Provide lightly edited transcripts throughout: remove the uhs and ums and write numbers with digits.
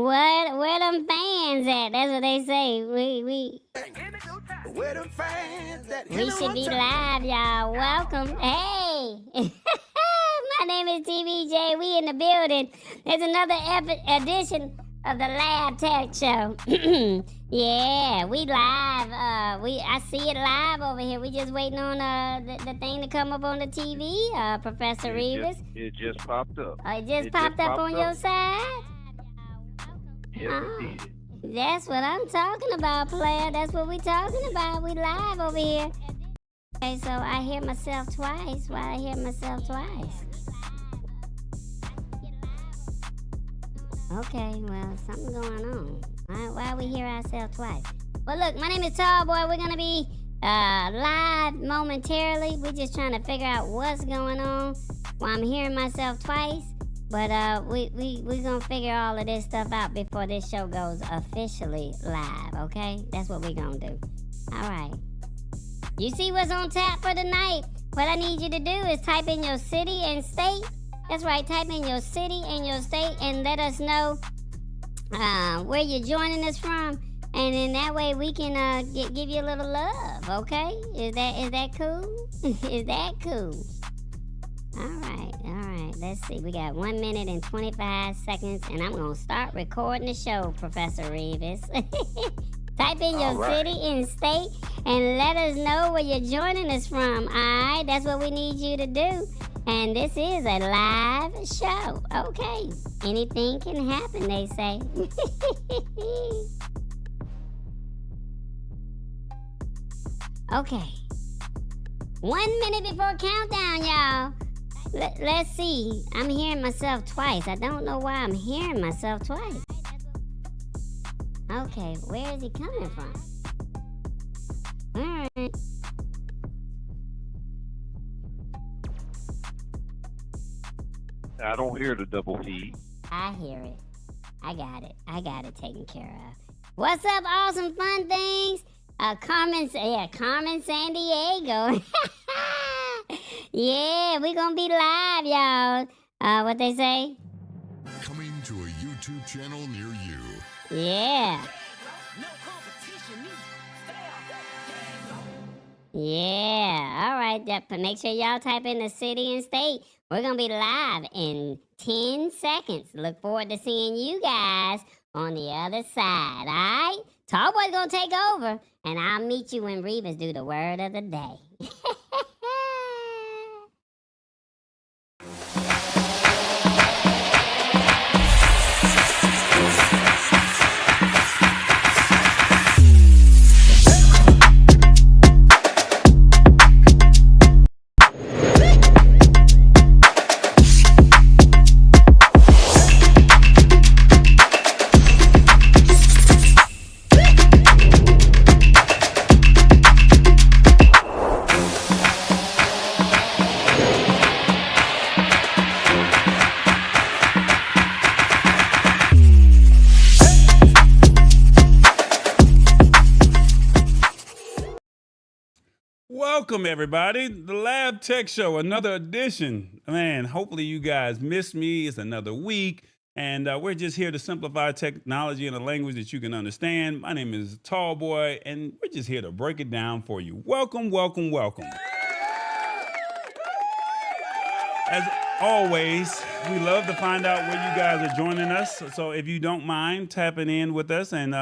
Where them fans at? That's what they say. Where them fans at? We should be live, y'all. Welcome. Hey. My name is TBJ. We in the building. There's another edition of the Lab Tech Show. Yeah, we live. I see it live over here. We just waiting on the thing to come up on the TV. Professor Revis. It just popped up. It just popped up on your side. Yes, it did. That's what I'm talking about, player. That's what we talking about. We live over here. Okay, so I hear myself twice. Why I hear myself twice? Okay, well, something going on. Why we hear ourselves twice? Well, look, my name is Tall Boy. We're gonna be live momentarily. We're just trying to figure out what's going on. Well, I'm hearing myself twice, but we gonna figure all of this stuff out before this show goes officially live. Okay, that's what we gonna do. All right. You see what's on tap for tonight? What I need you to do is type in your city and state. That's right, type in your city and your state and let us know where you're joining us from. And then that way we can give you a little love, okay? Is that cool? Is that cool? All right. Let's see. We got 1 minute and 25 seconds, and I'm going to start recording the show, Professor Revis. Type in your city and state and let us know where you're joining us from, all right? That's what we need you to do. And this is a live show. Okay. Anything can happen, they say. Okay. 1 minute before countdown, y'all. Let's see. I'm hearing myself twice. I don't know why I'm hearing myself twice. Okay, where is he coming from? All right. I don't hear the double feed. I hear it. I got it taken care of. What's up, awesome fun things? Carmen San Diego. Yeah, we gonna be live, y'all. What they say? Coming to a YouTube channel near you. Yeah. Yeah, all right. Make sure y'all type in the city and state. We're going to be live in 10 seconds. Look forward to seeing you guys on the other side, all right? Tall Boy's going to take over, and I'll meet you when Revis do the word of the day. Welcome, everybody. The Lab Tech Show, another edition. Man, hopefully you guys missed me. It's another week, and we're just here to simplify technology in a language that you can understand. My name is Tall Boy, and we're just here to break it down for you. Welcome, welcome, welcome. As always, we love to find out where you guys are joining us. So if you don't mind tapping in with us, and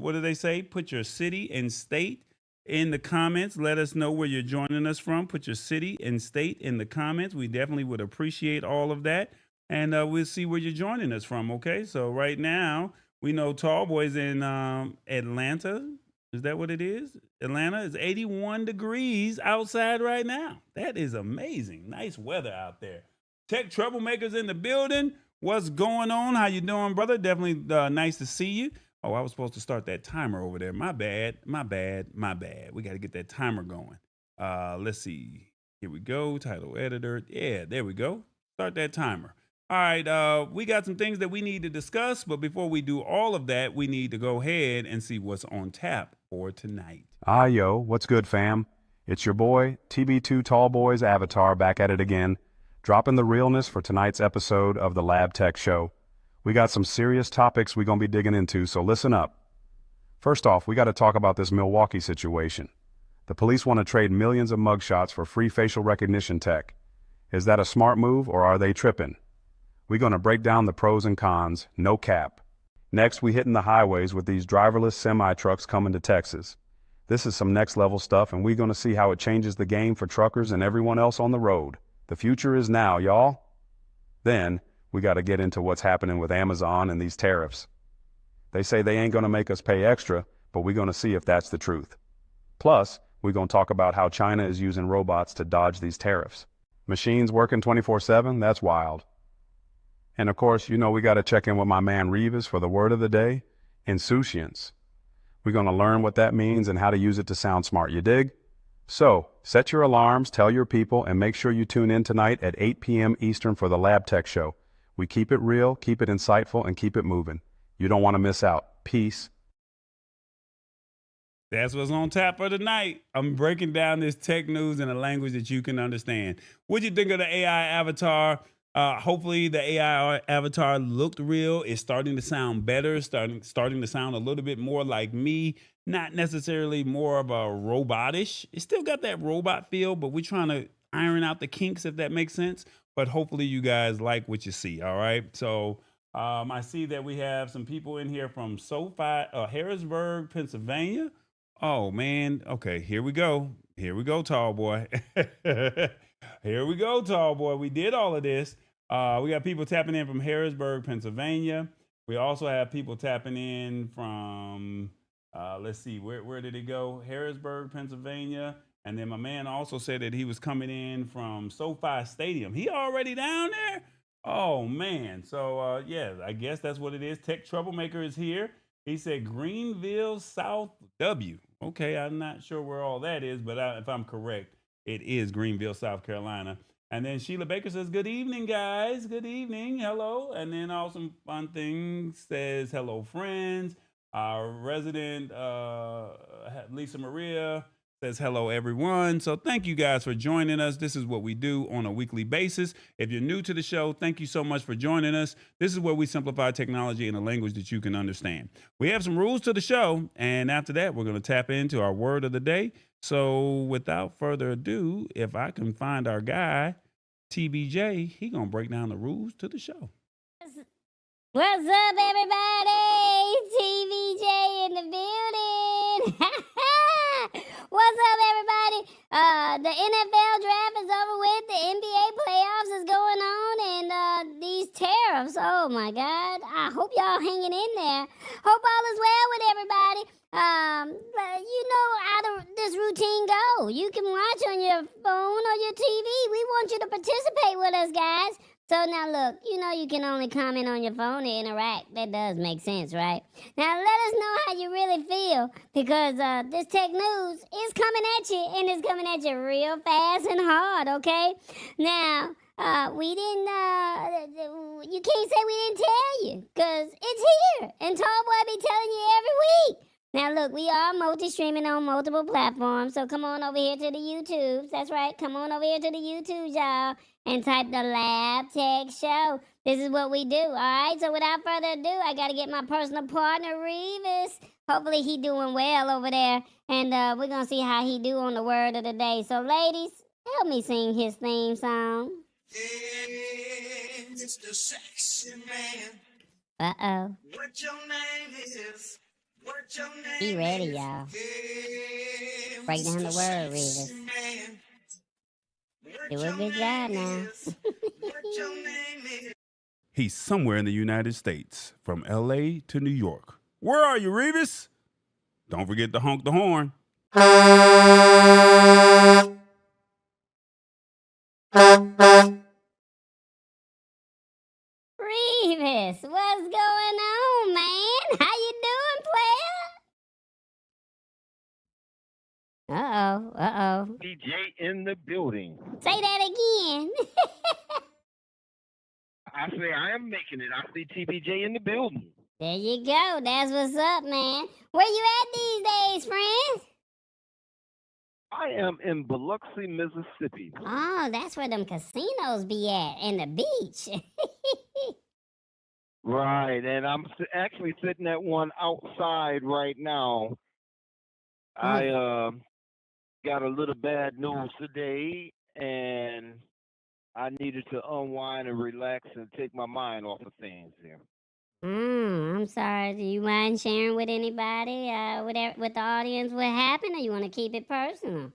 what do they say? Put your city and state in the comments. Let us know where you're joining us from. Put your city and state in the comments. We definitely would appreciate all of that. And we'll see where you're joining us from, okay? So right now, we know Tall Boy's in Atlanta. Is that what it is? Atlanta is 81 degrees outside right now. That is amazing. Nice weather out there. Tech Troublemakers in the building. What's going on? How you doing, brother? Definitely nice to see you. Oh, I was supposed to start that timer over there. My bad. We got to get that timer going. Let's see. Here we go. Title editor. Yeah, there we go. Start that timer. All right. We got some things that we need to discuss. But before we do all of that, we need to go ahead and see what's on tap for tonight. Yo, what's good, fam? It's your boy, TB2 Tall Boy's avatar, back at it again, dropping the realness for tonight's episode of the Lab Tech Show. We got some serious topics we're going to be digging into, so listen up. First off, we got to talk about this Milwaukee situation. The police want to trade millions of mugshots for free facial recognition tech. Is that a smart move, or are they tripping? We're going to break down the pros and cons, no cap. Next, we hitting the highways with these driverless semi-trucks coming to Texas. This is some next level stuff, and we're going to see how it changes the game for truckers and everyone else on the road. The future is now, y'all. Then, we got to get into what's happening with Amazon and these tariffs. They say they ain't going to make us pay extra, but we're going to see if that's the truth. Plus, we're going to talk about how China is using robots to dodge these tariffs. Machines working 24/7, that's wild. And of course, you know we got to check in with my man Revis for the word of the day, insouciance. We're going to learn what that means and how to use it to sound smart, you dig? So, set your alarms, tell your people, and make sure you tune in tonight at 8 p.m. Eastern for the Lab Tech Show. We keep it real, keep it insightful, and keep it moving. You don't want to miss out. Peace. That's what's on tap for tonight. I'm breaking down this tech news in a language that you can understand. What'd you think of the AI avatar? Hopefully the AI avatar looked real. It's starting to sound better, starting to sound a little bit more like me, not necessarily more of a robotish. It still got that robot feel, but we're trying to iron out the kinks, if that makes sense. But hopefully you guys like what you see, all right? So I see that we have some people in here from Harrisburg, Pennsylvania. Oh, man. Okay, here we go. Here we go, tall boy. Here we go, tall boy. We did all of this. We got people tapping in from Harrisburg, Pennsylvania. We also have people tapping in from, let's see, where did it go? Harrisburg, Pennsylvania. And then my man also said that he was coming in from SoFi Stadium. He already down there? Oh, man. So, yeah, I guess that's what it is. Tech Troublemaker is here. He said Greenville, South W. Okay, I'm not sure where all that is, but if I'm correct, it is Greenville, South Carolina. And then Sheila Baker says, good evening, guys. Good evening. Hello. And then Awesome Fun Thing says, hello, friends. Our resident, Lisa Maria, says hello, everyone. So thank you guys for joining us. This is what we do on a weekly basis. If you're new to the show, thank you so much for joining us. This is where we simplify technology in a language that you can understand. We have some rules to the show, and after that, we're going to tap into our word of the day. So without further ado, if I can find our guy, TBJ, he going to break down the rules to the show. What's up, everybody? TVJ in the building. What's up, everybody? The NFL draft is over with. The NBA playoffs is going on, and these tariffs. Oh my God! I hope y'all hanging in there. Hope all is well with everybody. But you know how this routine go. You can watch on your phone or your TV. We want you to participate with us, guys. So now look, you know you can only comment on your phone to interact. That does make sense, right? Now let us know how you really feel, because this tech news is coming at you, and it's coming at you real fast and hard, okay? Now, we didn't, you can't say we didn't tell you, because it's here, and Tallboy be telling you every week. Now look, we are multi-streaming on multiple platforms, so come on over here to the YouTubes. That's right, come on over here to the YouTubes, y'all, and type the Lab Tech Show. This is what we do, all right? So without further ado, I got to get my personal partner, Revis. Hopefully he doing well over there, and we're going to see how he do on the word of the day. So ladies, help me sing his theme song. Hey, Mr. Sexy Man. Uh-oh. What your name is? What your name Be ready, y'all. Hey, Break down the Mr. word, Sexy Revis. Man. What Do a your good job name now. is? What your name is? He's somewhere in the United States, from LA to New York. Where are you, Revis? Don't forget to honk the horn. Revis, what's going on, man? How you doing, player? Uh-oh. DJ in the building. Say that again. I say I am making it. I see TBJ in the building. There you go. That's what's up, man. Where you at these days, friends? I am in Biloxi, Mississippi. Oh, that's where them casinos be at, and the beach. Right, and I'm actually sitting at one outside right now. I Mm. got a little bad news today, and I needed to unwind and relax and take my mind off of things here. I'm sorry. Do you mind sharing with anybody, with the audience, what happened, or you want to keep it personal?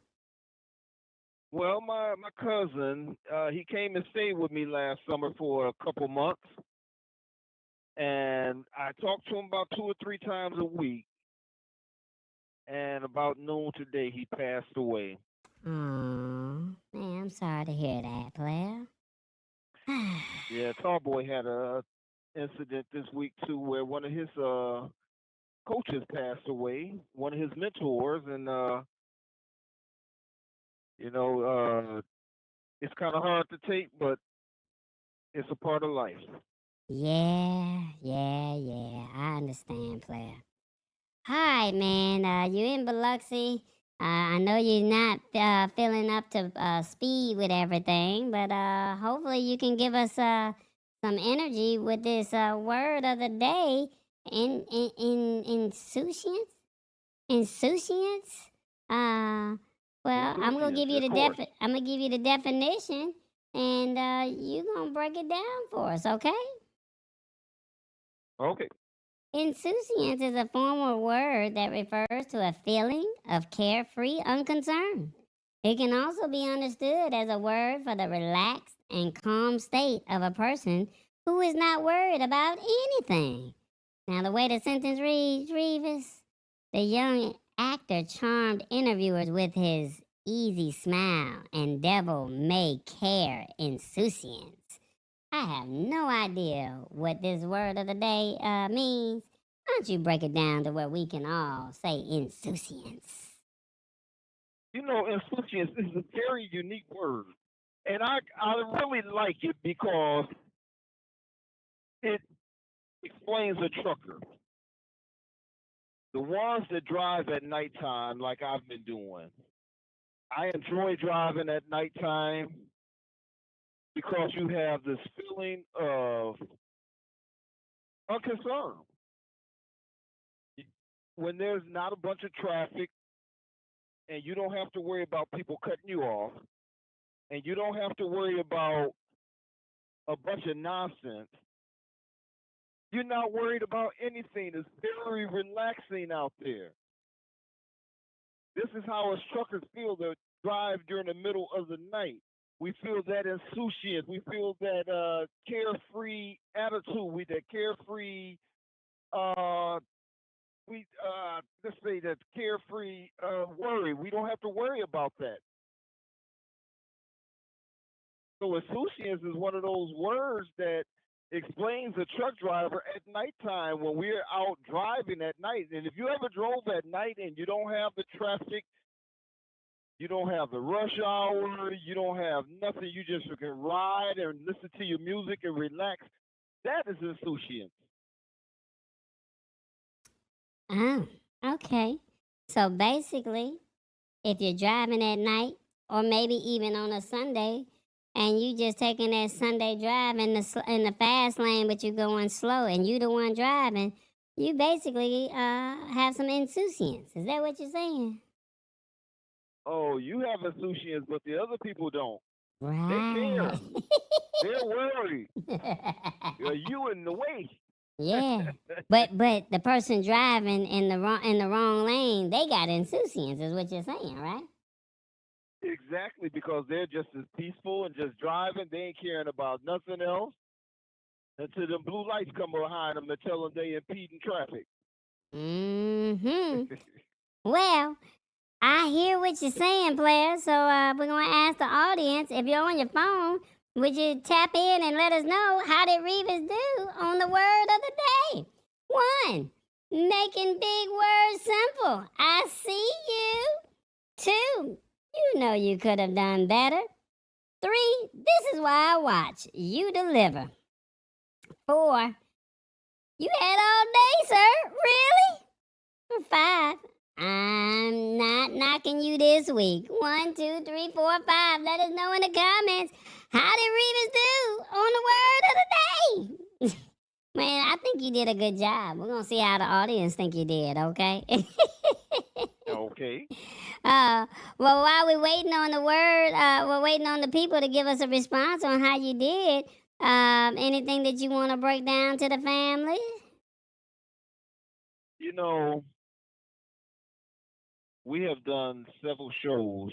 Well, my cousin, he came and stayed with me last summer for a couple months, and I talked to him about 2 or 3 times a week. And about noon today, he passed away. Oh, man, I'm sorry to hear that, player. Yeah, Tarboy had a incident this week too, where one of his coaches passed away, one of his mentors, and you know, it's kind of hard to take, but it's a part of life. Yeah. I understand, player. Hi, man. You in Biloxi? I know you're not feeling up to speed with everything, but hopefully you can give us some energy with this word of the day. Insouciance. Insouciance. Well, I'm gonna give Insouciance, you of the course. I'm gonna give you the definition, and you gonna break it down for us, okay? Okay. Insouciance is a formal word that refers to a feeling of carefree unconcern. It can also be understood as a word for the relaxed and calm state of a person who is not worried about anything. Now, the way the sentence reads, Revis, the young actor charmed interviewers with his easy smile and devil may care insouciance. I have no idea what this word of the day means. Why don't you break it down to where we can all say insouciance? You know, insouciance is a very unique word, and I really like it because it explains a trucker. The ones that drive at nighttime, like I've been doing. I enjoy driving at nighttime because you have this feeling of unconcern. When there's not a bunch of traffic and you don't have to worry about people cutting you off and you don't have to worry about a bunch of nonsense, you're not worried about anything. It's very relaxing out there. This is how us truckers feel that drive during the middle of the night. We feel that insouciance. We feel that carefree attitude. That carefree. Let's say that carefree worry. We don't have to worry about that. So insouciance is one of those words that explains a truck driver at nighttime when we're out driving at night. And if you ever drove at night and you don't have the traffic, you don't have the rush hour, you don't have nothing, you just can ride and listen to your music and relax, that is insouciance. Oh, okay. So basically, if you're driving at night, or maybe even on a Sunday, and you just taking that Sunday drive in in the fast lane, but you're going slow, and you the one driving, you basically have some insouciance. Is that what you're saying? Oh, you have insouciance, but the other people don't. They Right. care. They're worried. You in the way. Yeah. But the person driving in the wrong lane, they got insouciance, is what you're saying, right? Exactly, because they're just as peaceful and just driving. They ain't caring about nothing else until the blue lights come behind them and tell them they impeding traffic. Mm-hmm. Well, I hear what you're saying, player. So we're gonna ask the audience, if you're on your phone, would you tap in and let us know how did Revis do on the word of the day? 1, making big words simple. I see you. 2, you know you could have done better. 3, this is why I watch. You deliver. 4, you had all day, sir. Really? 5, I'm not knocking you this week. 1, 2, 3, 4, 5. Let us know in the comments. How did Revis do on the word of the day? Man, I think you did a good job. We're gonna see how the audience think you did, okay? Okay. uh, well, while we're waiting on the word, we're waiting on the people to give us a response on how you did. Anything that you want to break down to the family? You know, we have done several shows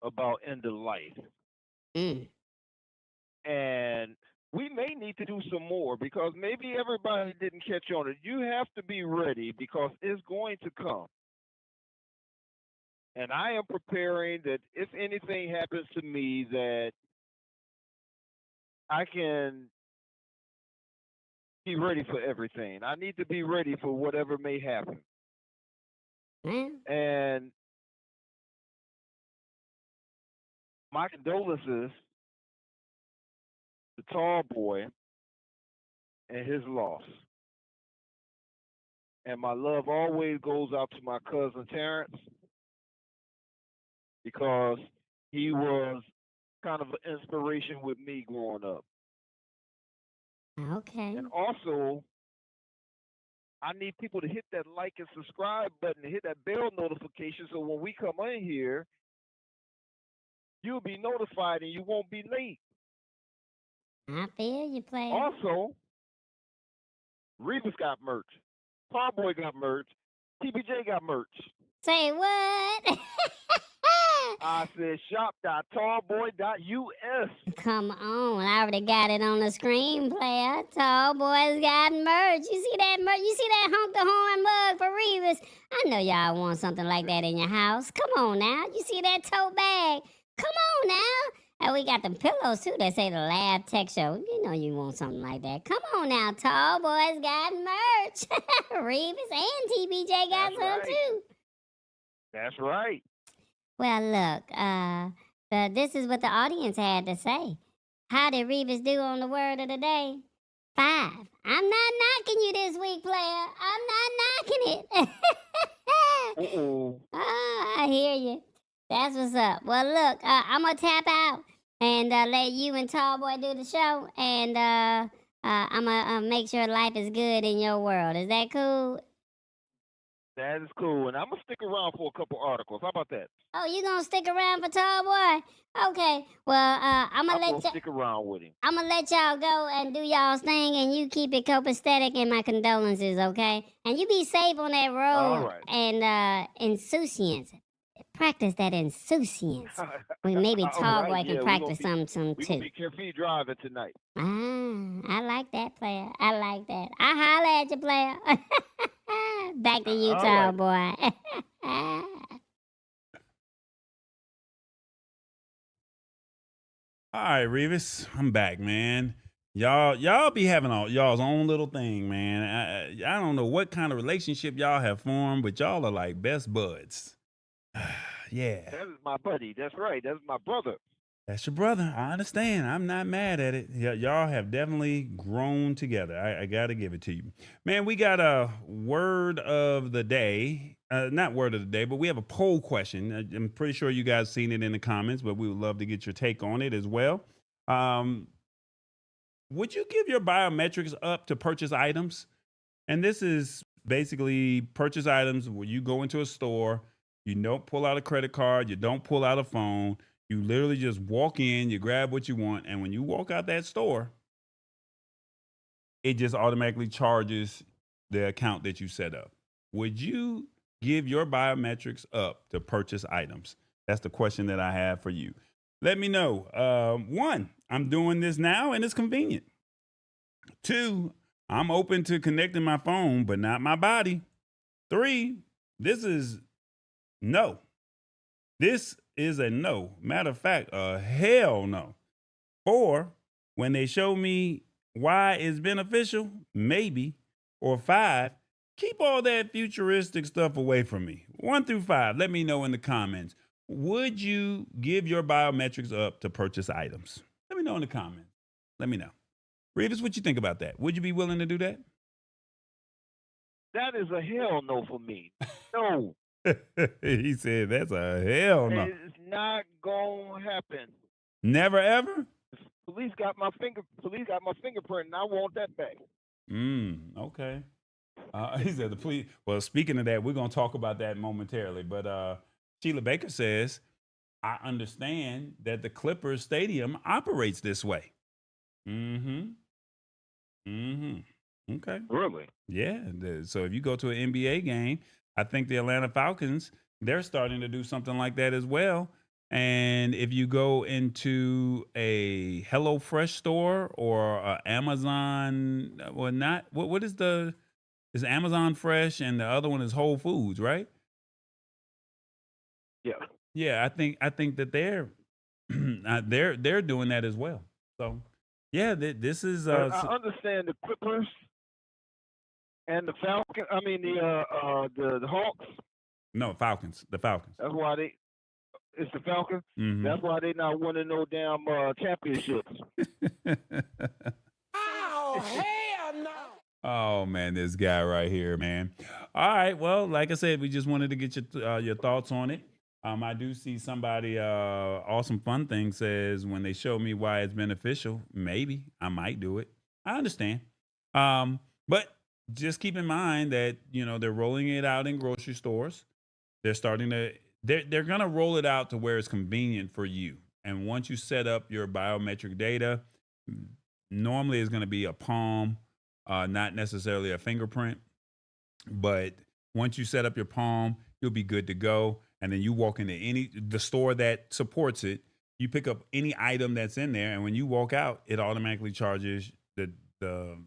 about end of life, Mm. and we may need to do some more because maybe everybody didn't catch on it. You have to be ready because it's going to come. And I am preparing that if anything happens to me, that I can be ready for everything. I need to be ready for whatever may happen. Man. And my condolences to Tall Boy and his loss. And my love always goes out to my cousin Terrence because he was kind of an inspiration with me growing up. Okay. And also, I need people to hit that like and subscribe button and hit that bell notification so when we come in here, you'll be notified and you won't be late. I feel you, player. Also, Revis got merch. Tall Boy got merch. TBJ got merch. Say what? I said shop.tallboy.us. Come on, I already got it on the screen, player. Tall Boy's got merch. You see that merch? You see that honk the horn mug for Revis? I know y'all want something like that in your house. Come on now. You see that tote bag? Come on now. And we got them pillows too that say the Lab Tech Show. You know you want something like that. Come on now, Tall Boy's got merch. Revis and TBJ got That's some right. too. That's right. Well, look, this is what the audience had to say. How did Revis do on the word of the day? 5. I'm not knocking you this week, player. I'm not knocking it. Uh-oh. Oh, I hear you. That's what's up. Well, look, I'm going to tap out and let you and Tall Boy do the show. And I'm going to make sure life is good in your world. Is that cool? That is cool. And I'm going to stick around for a couple articles. How about that? Oh, you gonna stick around for Tall Boy? Okay. Well, I'm I'm gonna going to stick around with him. I'm gonna let y'all go and do y'all's thing, and you keep it copacetic. And my condolences, okay? And you be safe on that road. All right. And insouciance. Practice that insouciance. Well, maybe All Tall right, Boy can yeah, practice some We're going too. to be carefree driving tonight. I like that, player. I like that. I holla at you, player. Back to you, All Tall right. Boy. All right, Revis, I'm back, man. Y'all be having all y'all's own little thing, man. I don't know what kind of relationship y'all have formed, but y'all are like best buds. Yeah, That is my buddy. That's right. That's my brother. that's your brother. I understand. I'm not mad at it. Y'all have definitely grown together. I got to give it to you. Man, we got a word of the day. Not word of the day, but we have a poll question. I'm pretty sure you guys seen it in the comments, but we would love to get your take on it as well. Would you give your biometrics up to purchase items? And this is basically purchase items where you go into a store, you don't pull out a credit card, you don't pull out a phone. You literally just walk in, you grab what you want, and when you walk out that store, it just automatically charges the account that you set up. Would you give your biometrics up to purchase items? That's the question that I have for you. Let me know. 1, I'm doing this now and it's convenient. 2, I'm open to connecting my phone, but not my body. 3, this is no. This is a no. Matter of fact, a hell no. 4, when they show me why it's beneficial, maybe. Or 5, keep all that futuristic stuff away from me. 1 through 5, let me know in the comments. Would you give your biometrics up to purchase items? Let me know in the comments. Let me know. Revis, what you think about that? Would you be willing to do that? That is a hell no for me. No. He said that's a hell no. It's not going to happen. Never ever? Police got my fingerprint, and I want that back. Okay. He said the police. Well, speaking of that, we're gonna talk about that momentarily. But Sheila Baker says, I understand that the Clippers stadium operates this way. Mm-hmm. Mm-hmm. Okay. Really? Yeah. So if you go to an NBA game, I think the Atlanta Falcons, they're starting to do something like that as well. And if you go into a HelloFresh store or a Amazon, well, not what is Amazon Fresh and the other one is Whole Foods, right? Yeah. Yeah, I think that they're doing that as well. So yeah, this is But I understand the Clippers and the Falcons. I mean the Hawks. no Falcons, the Falcons. That's why it's the Falcons. Mhm. That's why they not winning no damn championships. Oh man, this guy right here, man. All right, well, like I said, we just wanted to get your thoughts on it. I do see somebody awesome fun thing says when they show me why it's beneficial, maybe I might do it. I understand, but just keep in mind that they're rolling it out in grocery stores. They're starting to they're gonna roll it out to where it's convenient for you. And once you set up your biometric data, normally it's gonna be a palm. Not necessarily a fingerprint, but once you set up your palm, you'll be good to go. And then you walk into the store that supports it, you pick up any item that's in there, and when you walk out, it automatically charges the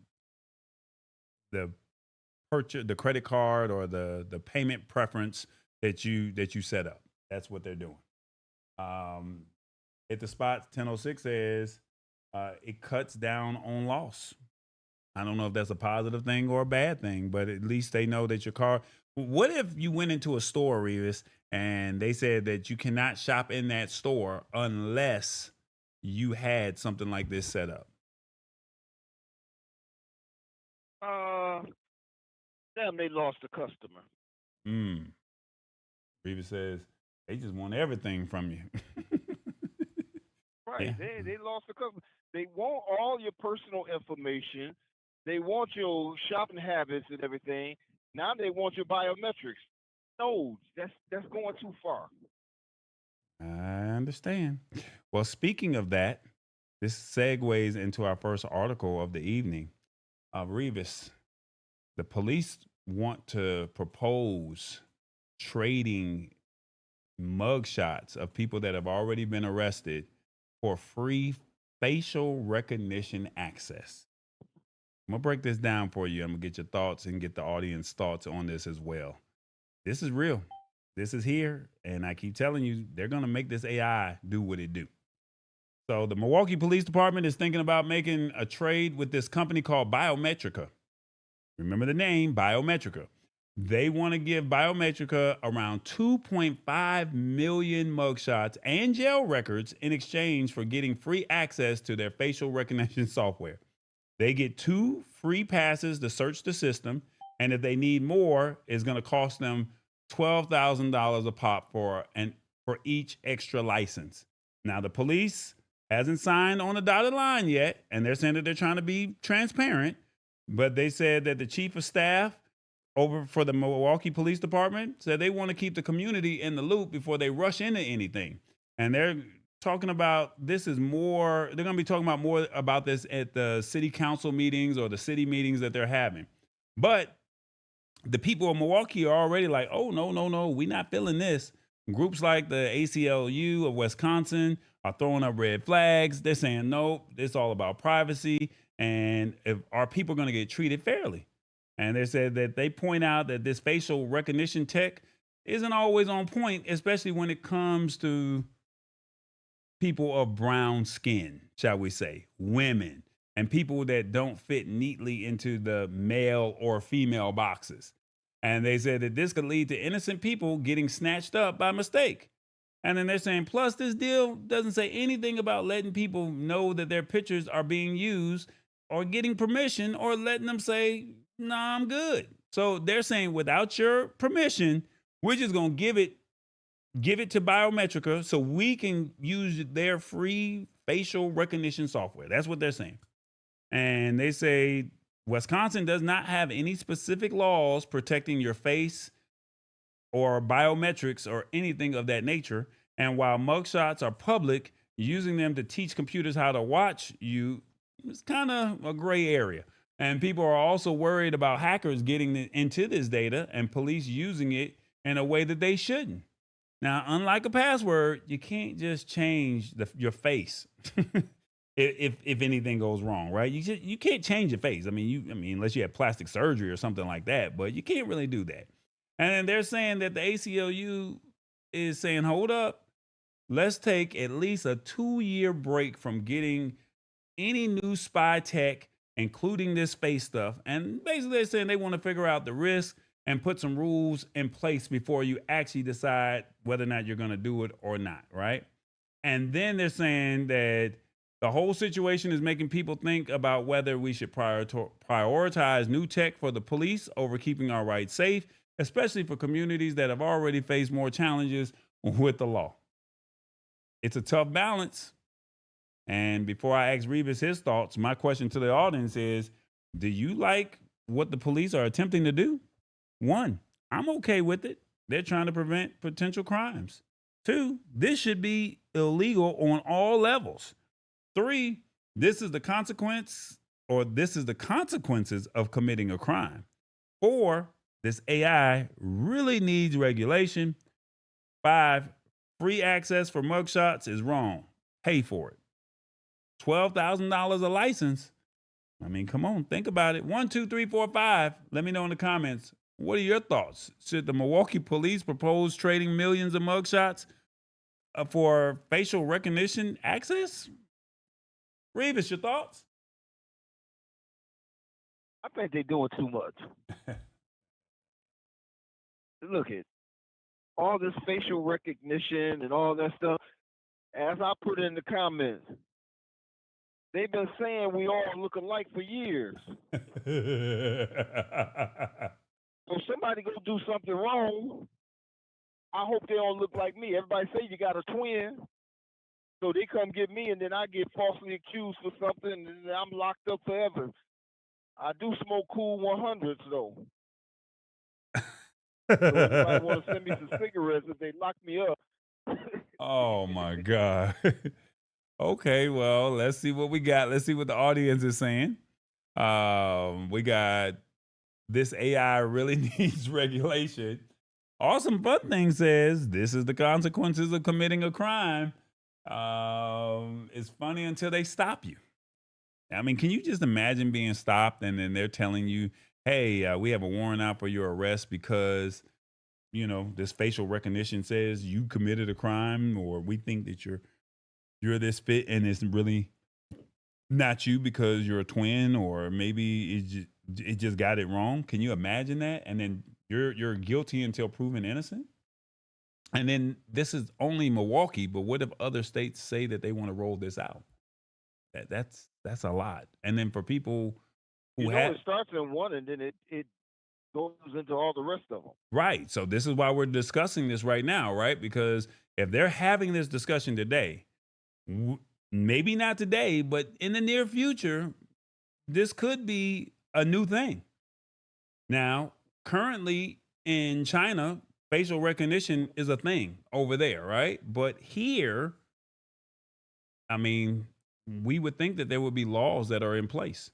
purchase, the credit card or the payment preference that you set up. That's what they're doing. At the spot, 1006 says it cuts down on loss. I don't know if that's a positive thing or a bad thing, but at least they know that your car. What if you went into a store, Revis, and they said that you cannot shop in that store unless you had something like this set up? Damn, they lost a customer. Revis says they just want everything from you. Right. Yeah. They lost the customer. They want all your personal information. They want your shopping habits and everything. Now they want your biometrics. No, that's going too far. I understand. Well, speaking of that, this segues into our first article of the evening. Revis, the police want to propose trading mugshots of people that have already been arrested for free facial recognition access. I'm going to break this down for you. I'm going to get your thoughts and get the audience thoughts on this as well. This is real. This is here. And I keep telling you, they're going to make this AI do what it do. So the Milwaukee Police Department is thinking about making a trade with this company called Biometrics. Remember the name, Biometrics. They want to give Biometrics around 2.5 million mugshots and jail records in exchange for getting free access to their facial recognition software. They get 2 free passes to search the system, and if they need more, it's going to cost them $12,000 a pop for each extra license. Now, the police hasn't signed on the dotted line yet, and they're saying that they're trying to be transparent, but they said that the chief of staff over for the Milwaukee Police Department said they want to keep the community in the loop before they rush into anything. And they're talking about this is more, they're going to be talking about more about this at the city council meetings or the city meetings that they're having. But the people of Milwaukee are already like, oh, no, we're not feeling this. Groups like the ACLU of Wisconsin are throwing up red flags. They're saying, nope, it's all about privacy. And if our people are going to get treated fairly. And they said that they point out that this facial recognition tech isn't always on point, especially when it comes to people of brown skin, shall we say, women, and people that don't fit neatly into the male or female boxes. And they said that this could lead to innocent people getting snatched up by mistake. And then they're saying, plus this deal doesn't say anything about letting people know that their pictures are being used or getting permission or letting them say, nah, I'm good. So they're saying without your permission, we're just going to give it to Biometrics so we can use their free facial recognition software. That's what they're saying. And they say Wisconsin does not have any specific laws protecting your face or biometrics or anything of that nature. And while mugshots are public, using them to teach computers how to watch you is kind of a gray area. And people are also worried about hackers getting into this data and police using it in a way that they shouldn't. Now, unlike a password, you can't just change your face if anything goes wrong, right? You can't change your face. I mean, unless you have plastic surgery or something like that, but you can't really do that. And they're saying that the ACLU is saying, hold up, let's take at least a 2-year break from getting any new spy tech, including this face stuff. And basically they're saying they want to figure out the risk and put some rules in place before you actually decide whether or not you're going to do it or not, right? And then they're saying that the whole situation is making people think about whether we should prioritize new tech for the police over keeping our rights safe, especially for communities that have already faced more challenges with the law. It's a tough balance. And before I ask Revis his thoughts, my question to the audience is, do you like what the police are attempting to do? 1, I'm okay with it. They're trying to prevent potential crimes. 2, this should be illegal on all levels. 3, this is the consequences of committing a crime. 4, this AI really needs regulation. 5, free access for mugshots is wrong. Pay for it. $12,000 a license. I mean, come on, think about it. 1, 2, 3, 4, 5. Let me know in the comments. What are your thoughts? Should the Milwaukee police propose trading millions of mugshots for facial recognition access? Revis, your thoughts? I think they're doing too much. Look at all this facial recognition and all that stuff. As I put in the comments, they've been saying we all look alike for years. So if somebody go do something wrong, I hope they don't look like me. Everybody say you got a twin. So they come get me and then I get falsely accused for something and then I'm locked up forever. I do smoke cool 100s though. So anybody want to send me some cigarettes if they lock me up? Oh my God. Okay, well, let's see what we got. Let's see what the audience is saying. We got this AI really needs regulation. Awesome Fun Thing says this is the consequences of committing a crime. It's funny until they stop you. I mean, can you just imagine being stopped and then they're telling you, hey, we have a warrant out for your arrest because, you know, this facial recognition says you committed a crime, or we think that you're this fit and it's really not you because you're a twin, or maybe it just got it wrong. Can you imagine that? And then you're guilty until proven innocent. And then this is only Milwaukee, but what if other states say that they want to roll this out? That's a lot. And then for people who it starts in one and then it goes into all the rest of them. Right. So this is why we're discussing this right now, right? Because if they're having this discussion today, maybe not today, but in the near future, this could be a new thing. Now, currently in China, facial recognition is a thing over there, right? But here, I mean, we would think that there would be laws that are in place.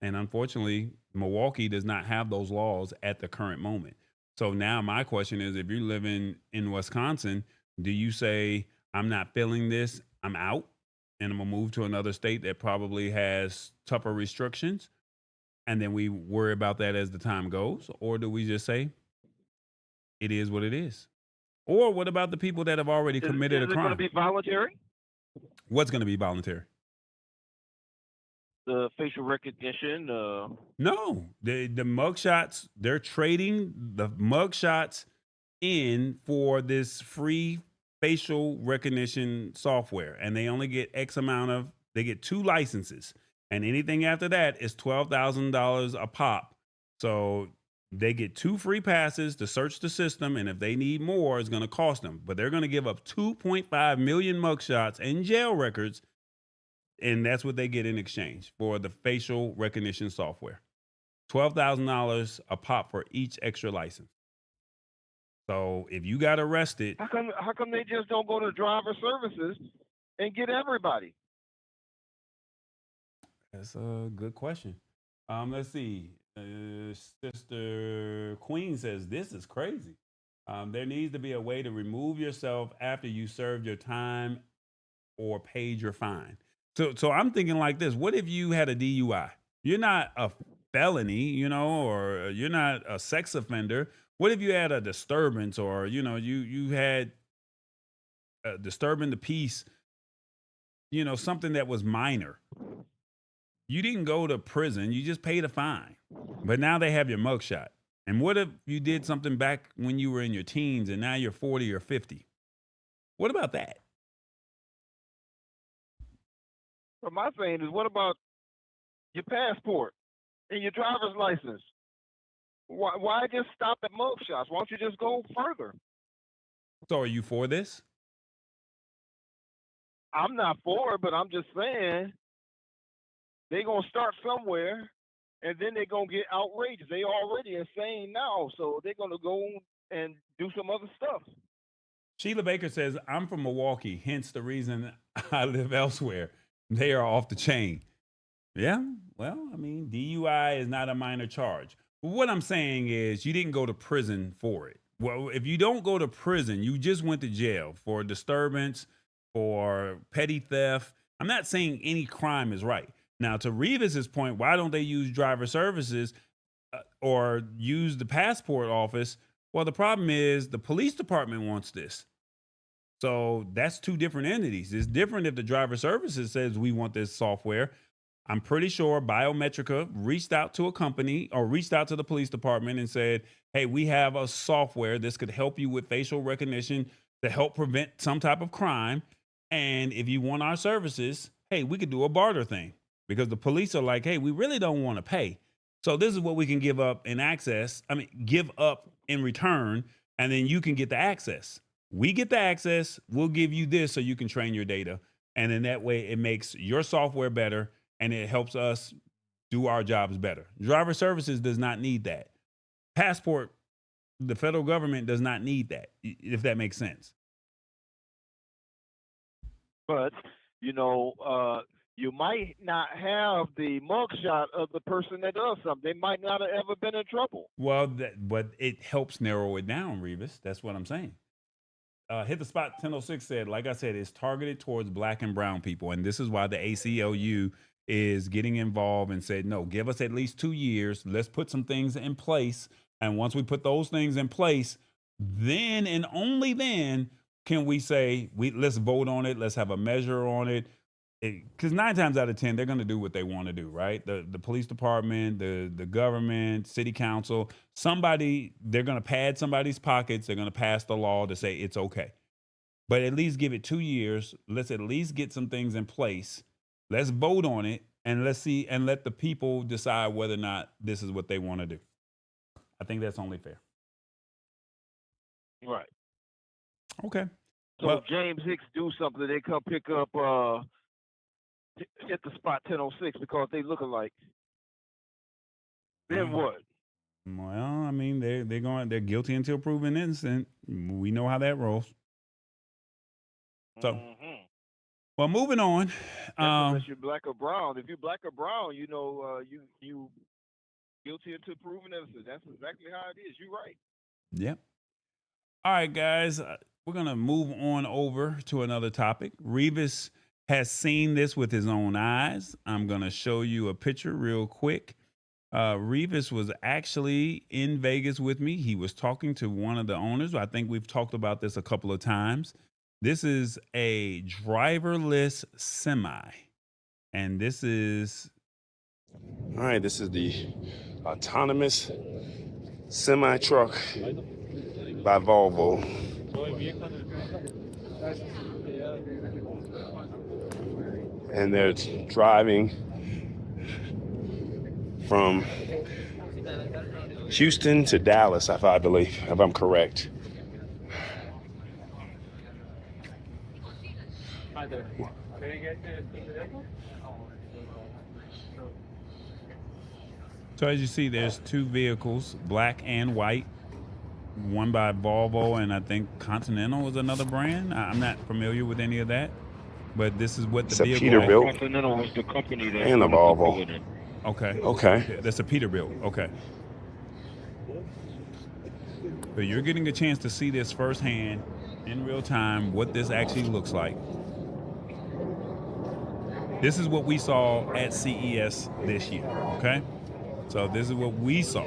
And unfortunately, Milwaukee does not have those laws at the current moment. So now my question is, if you're living in Wisconsin, do you say, I'm not feeling this, I'm out, and I'm gonna move to another state that probably has tougher restrictions, and then we worry about that as the time goes? Or do we just say, it is what it is? Or what about the people that have already committed a crime? Is it going to be voluntary? What's going to be voluntary? The facial recognition. No, the mugshots, they're trading the mugshots in for this free facial recognition software, and they only get X amount of, they get 2 licenses, and anything after that is $12,000 a pop. So they get 2 free passes to search the system, and if they need more, it's going to cost them. But they're going to give up 2.5 million mugshots and jail records And that's what they get in exchange for the facial recognition software. $12,000 a pop for each extra license. So if you got arrested, How come they just don't go to driver services and get everybody? that's a good question. Let's see. Sister Queen says this is crazy. There needs to be a way to remove yourself after you served your time or paid your fine. So I'm thinking like this. What if you had a DUI? You're not a felony, you know, or you're not a sex offender. What if you had a disturbance, or you know, you had disturbing the peace, you know, something that was minor. You didn't go to prison, you just paid a fine. But now they have your mugshot. And what if you did something back when you were in your teens and now you're 40 or 50? What about that? But my thing is, what about your passport and your driver's license? Why just stop at mugshots? Why don't you just go further? So are you for this? I'm not for it, but I'm just saying they're going to start somewhere, and then they're going to get outrageous. They already insane now, so they're going to go and do some other stuff. Sheila Baker says, I'm from Milwaukee, hence the reason I live elsewhere. They are off the chain. Yeah, well, I mean, DUI is not a minor charge. But what I'm saying is you didn't go to prison for it. Well, if you don't go to prison, you just went to jail for disturbance, for petty theft. I'm not saying any crime is right. Now, to Revis's point, why don't they use driver services or use the passport office? Well, the problem is the police department wants this. So that's two different entities. It's different if the driver services says we want this software. I'm pretty sure Biometrics reached out to a company or reached out to the police department and said, hey, we have a software. This could help you with facial recognition to help prevent some type of crime. And if you want our services, hey, we could do a barter thing, because the police are like, hey, we really don't want to pay. So this is what we can give up in access. Give up in return, and then you can get the access. We get the access. We'll give you this so you can train your data. And then that way it makes your software better and it helps us do our jobs better. Driver services does not need that. Passport, the federal government does not need that, if that makes sense. But, you know, you might not have the mugshot of the person that does something. They might not have ever been in trouble. Well, but it helps narrow it down, Revis. That's what I'm saying. Hit the Spot 1006 said, like I said, it's targeted towards black and brown people. And this is why the ACLU is getting involved and said, no, give us at least 2 years. Let's put some things in place. And once we put those things in place, then and only then can we say, let's vote on it. Let's have a measure on it. Because 9 times out of 10, they're going to do what they want to do, right? The police department, the government, city council, they're going to pad somebody's pockets. They're going to pass the law to say it's okay. But at least give it 2 years. Let's at least get some things in place. Let's vote on it, and let's see, and let the people decide whether or not this is what they want to do. I think that's only fair. Right. Okay. So Well, if James Hicks do something, they come pick up Hit the Spot 1006 because they look alike. Then what? Well, I mean, they're guilty until proven innocent. We know how that rolls. So, well, moving on. Unless you're black or brown. If you're black or brown, you know, you guilty until proven innocent. That's exactly how it is. You're right. Yep. All right, guys, we're going to move on over to another topic. Revis has seen this with his own eyes. I'm going to show you a picture real quick. Revis was actually in Vegas with me. He was talking to one of the owners. I think we've talked about this a couple of times. This is a driverless semi. And this is... All right, this is the autonomous semi truck by Volvo. And they're driving from Houston to Dallas, if I believe, if I'm correct. Hi there. Can you get the vehicle? So as you see, there's two vehicles, black and white. One by Volvo, and I think Continental is another brand. I'm not familiar with any of that, but this is what the It's a vehicle. Peterbilt Continental was the company that and a wanted to Volvo. pull it in. Okay. Okay. That's a Peterbilt. Okay. So you're getting a chance to see this firsthand in real time, what this actually looks like. This is what we saw at CES this year. Okay. So this is what we saw.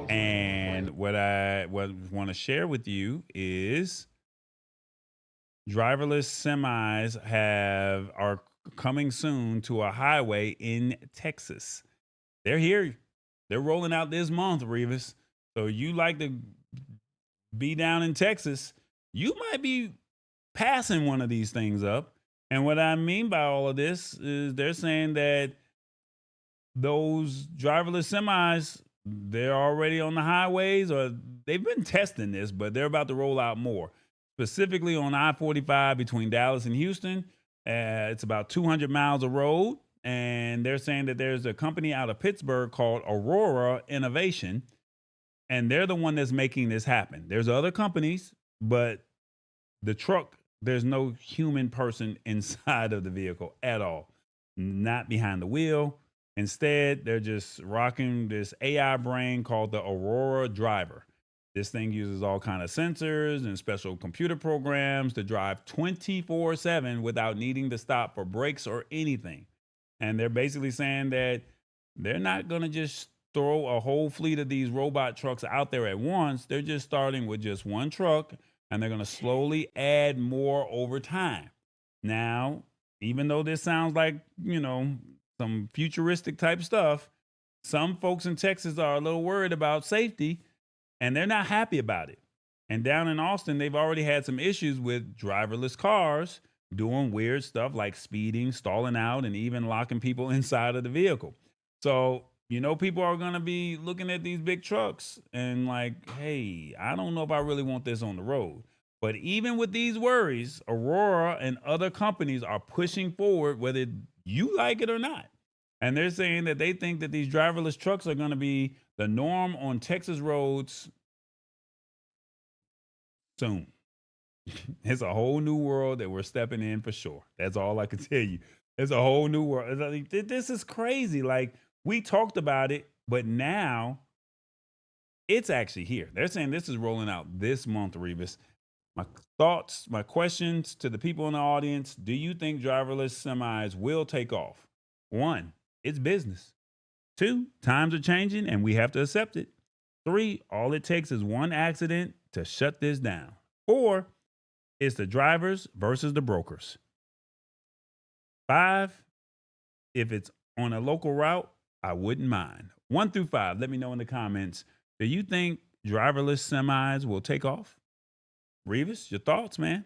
And what I want to share with you is driverless semis are coming soon to a highway in Texas. They're here. They're rolling out this month, Revis. So you like to be down in Texas, you might be passing one of these things up. And what I mean by all of this is they're saying that those driverless semis, they're already on the highways, or they've been testing this, but they're about to roll out more. Specifically on I-45 between Dallas and Houston. It's about 200 miles of road. And they're saying that there's a company out of Pittsburgh called Aurora Innovation, and they're the one that's making this happen. There's other companies, but the truck, there's no human person inside of the vehicle at all, not behind the wheel. Instead, they're just rocking this AI brain called the Aurora Driver. This thing uses all kind of sensors and special computer programs to drive 24/7 without needing to stop for brakes or anything. And they're basically saying that they're not going to just throw a whole fleet of these robot trucks out there at once. They're just starting with just one truck, and they're going to slowly add more over time. Now, even though this sounds like, some futuristic type stuff, some folks in Texas are a little worried about safety, and they're not happy about it. And down in Austin, they've already had some issues with driverless cars doing weird stuff like speeding, stalling out, and even locking people inside of the vehicle. So, people are going to be looking at these big trucks and like, hey, I don't know if I really want this on the road. But even with these worries, Aurora and other companies are pushing forward, whether you like it or not. And they're saying that they think that these driverless trucks are going to be the norm on Texas roads soon. It's a whole new world that we're stepping in for sure. That's all I can tell you. It's a whole new world. This is crazy. Like, we talked about it, but now it's actually here. They're saying this is rolling out this month, Revis. My thoughts, my questions to the people in the audience: do you think driverless semis will take off? 1, it's business. 2, times are changing and we have to accept it. 3, all it takes is one accident to shut this down. 4, it's the drivers versus the brokers. 5, if it's on a local route, I wouldn't mind. 1 through 5, let me know in the comments. Do you think driverless semis will take off? Revis, your thoughts, man?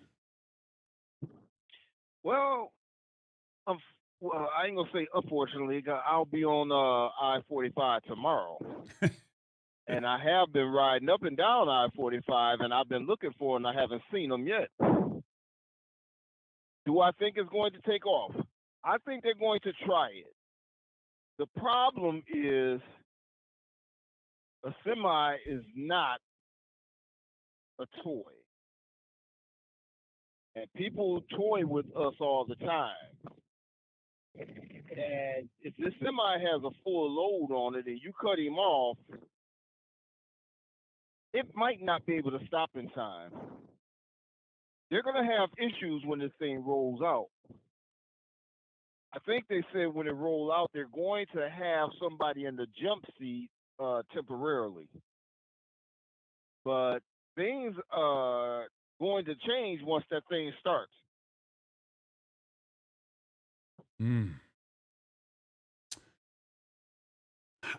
Well, I ain't gonna say unfortunately. I'll be on I-45 tomorrow, and I have been riding up and down I-45, and I've been looking for them, and I haven't seen them yet. Do I think it's going to take off? I think they're going to try it. The problem is a semi is not a toy. And people toy with us all the time. And if this semi has a full load on it and you cut him off, it might not be able to stop in time. They're going to have issues when this thing rolls out. I think they said when it rolls out, they're going to have somebody in the jump seat temporarily. But things are going to change once that thing starts.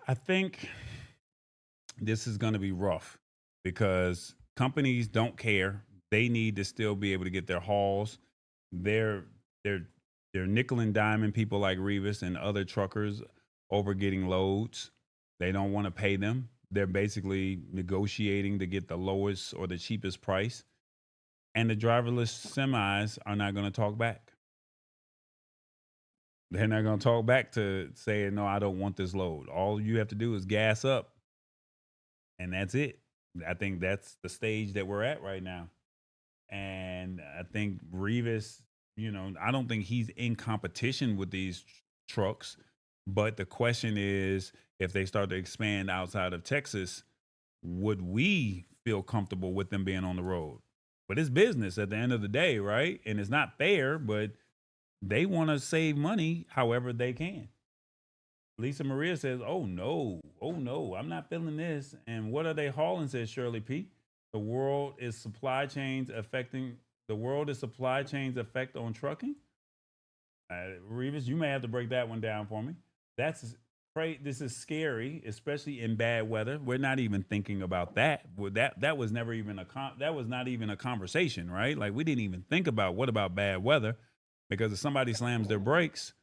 I think this is going to be rough because companies don't care. They need to still be able to get their hauls. They're nickel and diming people like Revis and other truckers over getting loads. They don't want to pay them. They're basically negotiating to get the lowest or the cheapest price. And the driverless semis are not going to talk back. They're not going to talk back to saying, no, I don't want this load. All you have to do is gas up, and that's it. I think that's the stage that we're at right now. And I think Revis, I don't think he's in competition with these trucks. But the question is, if they start to expand outside of Texas, would we feel comfortable with them being on the road? But it's business at the end of the day, right? And it's not fair, but they want to save money however they can. Lisa Maria says, oh no, I'm not feeling this. And what are they hauling, says Shirley P. The world is supply chains effect on trucking. Revis, you may have to break that one down for me. That's great. This is scary, especially in bad weather. We're not even thinking about that. That was never even that was not even a conversation, right? Like we didn't even think about what about bad weather, because if somebody slams their brakes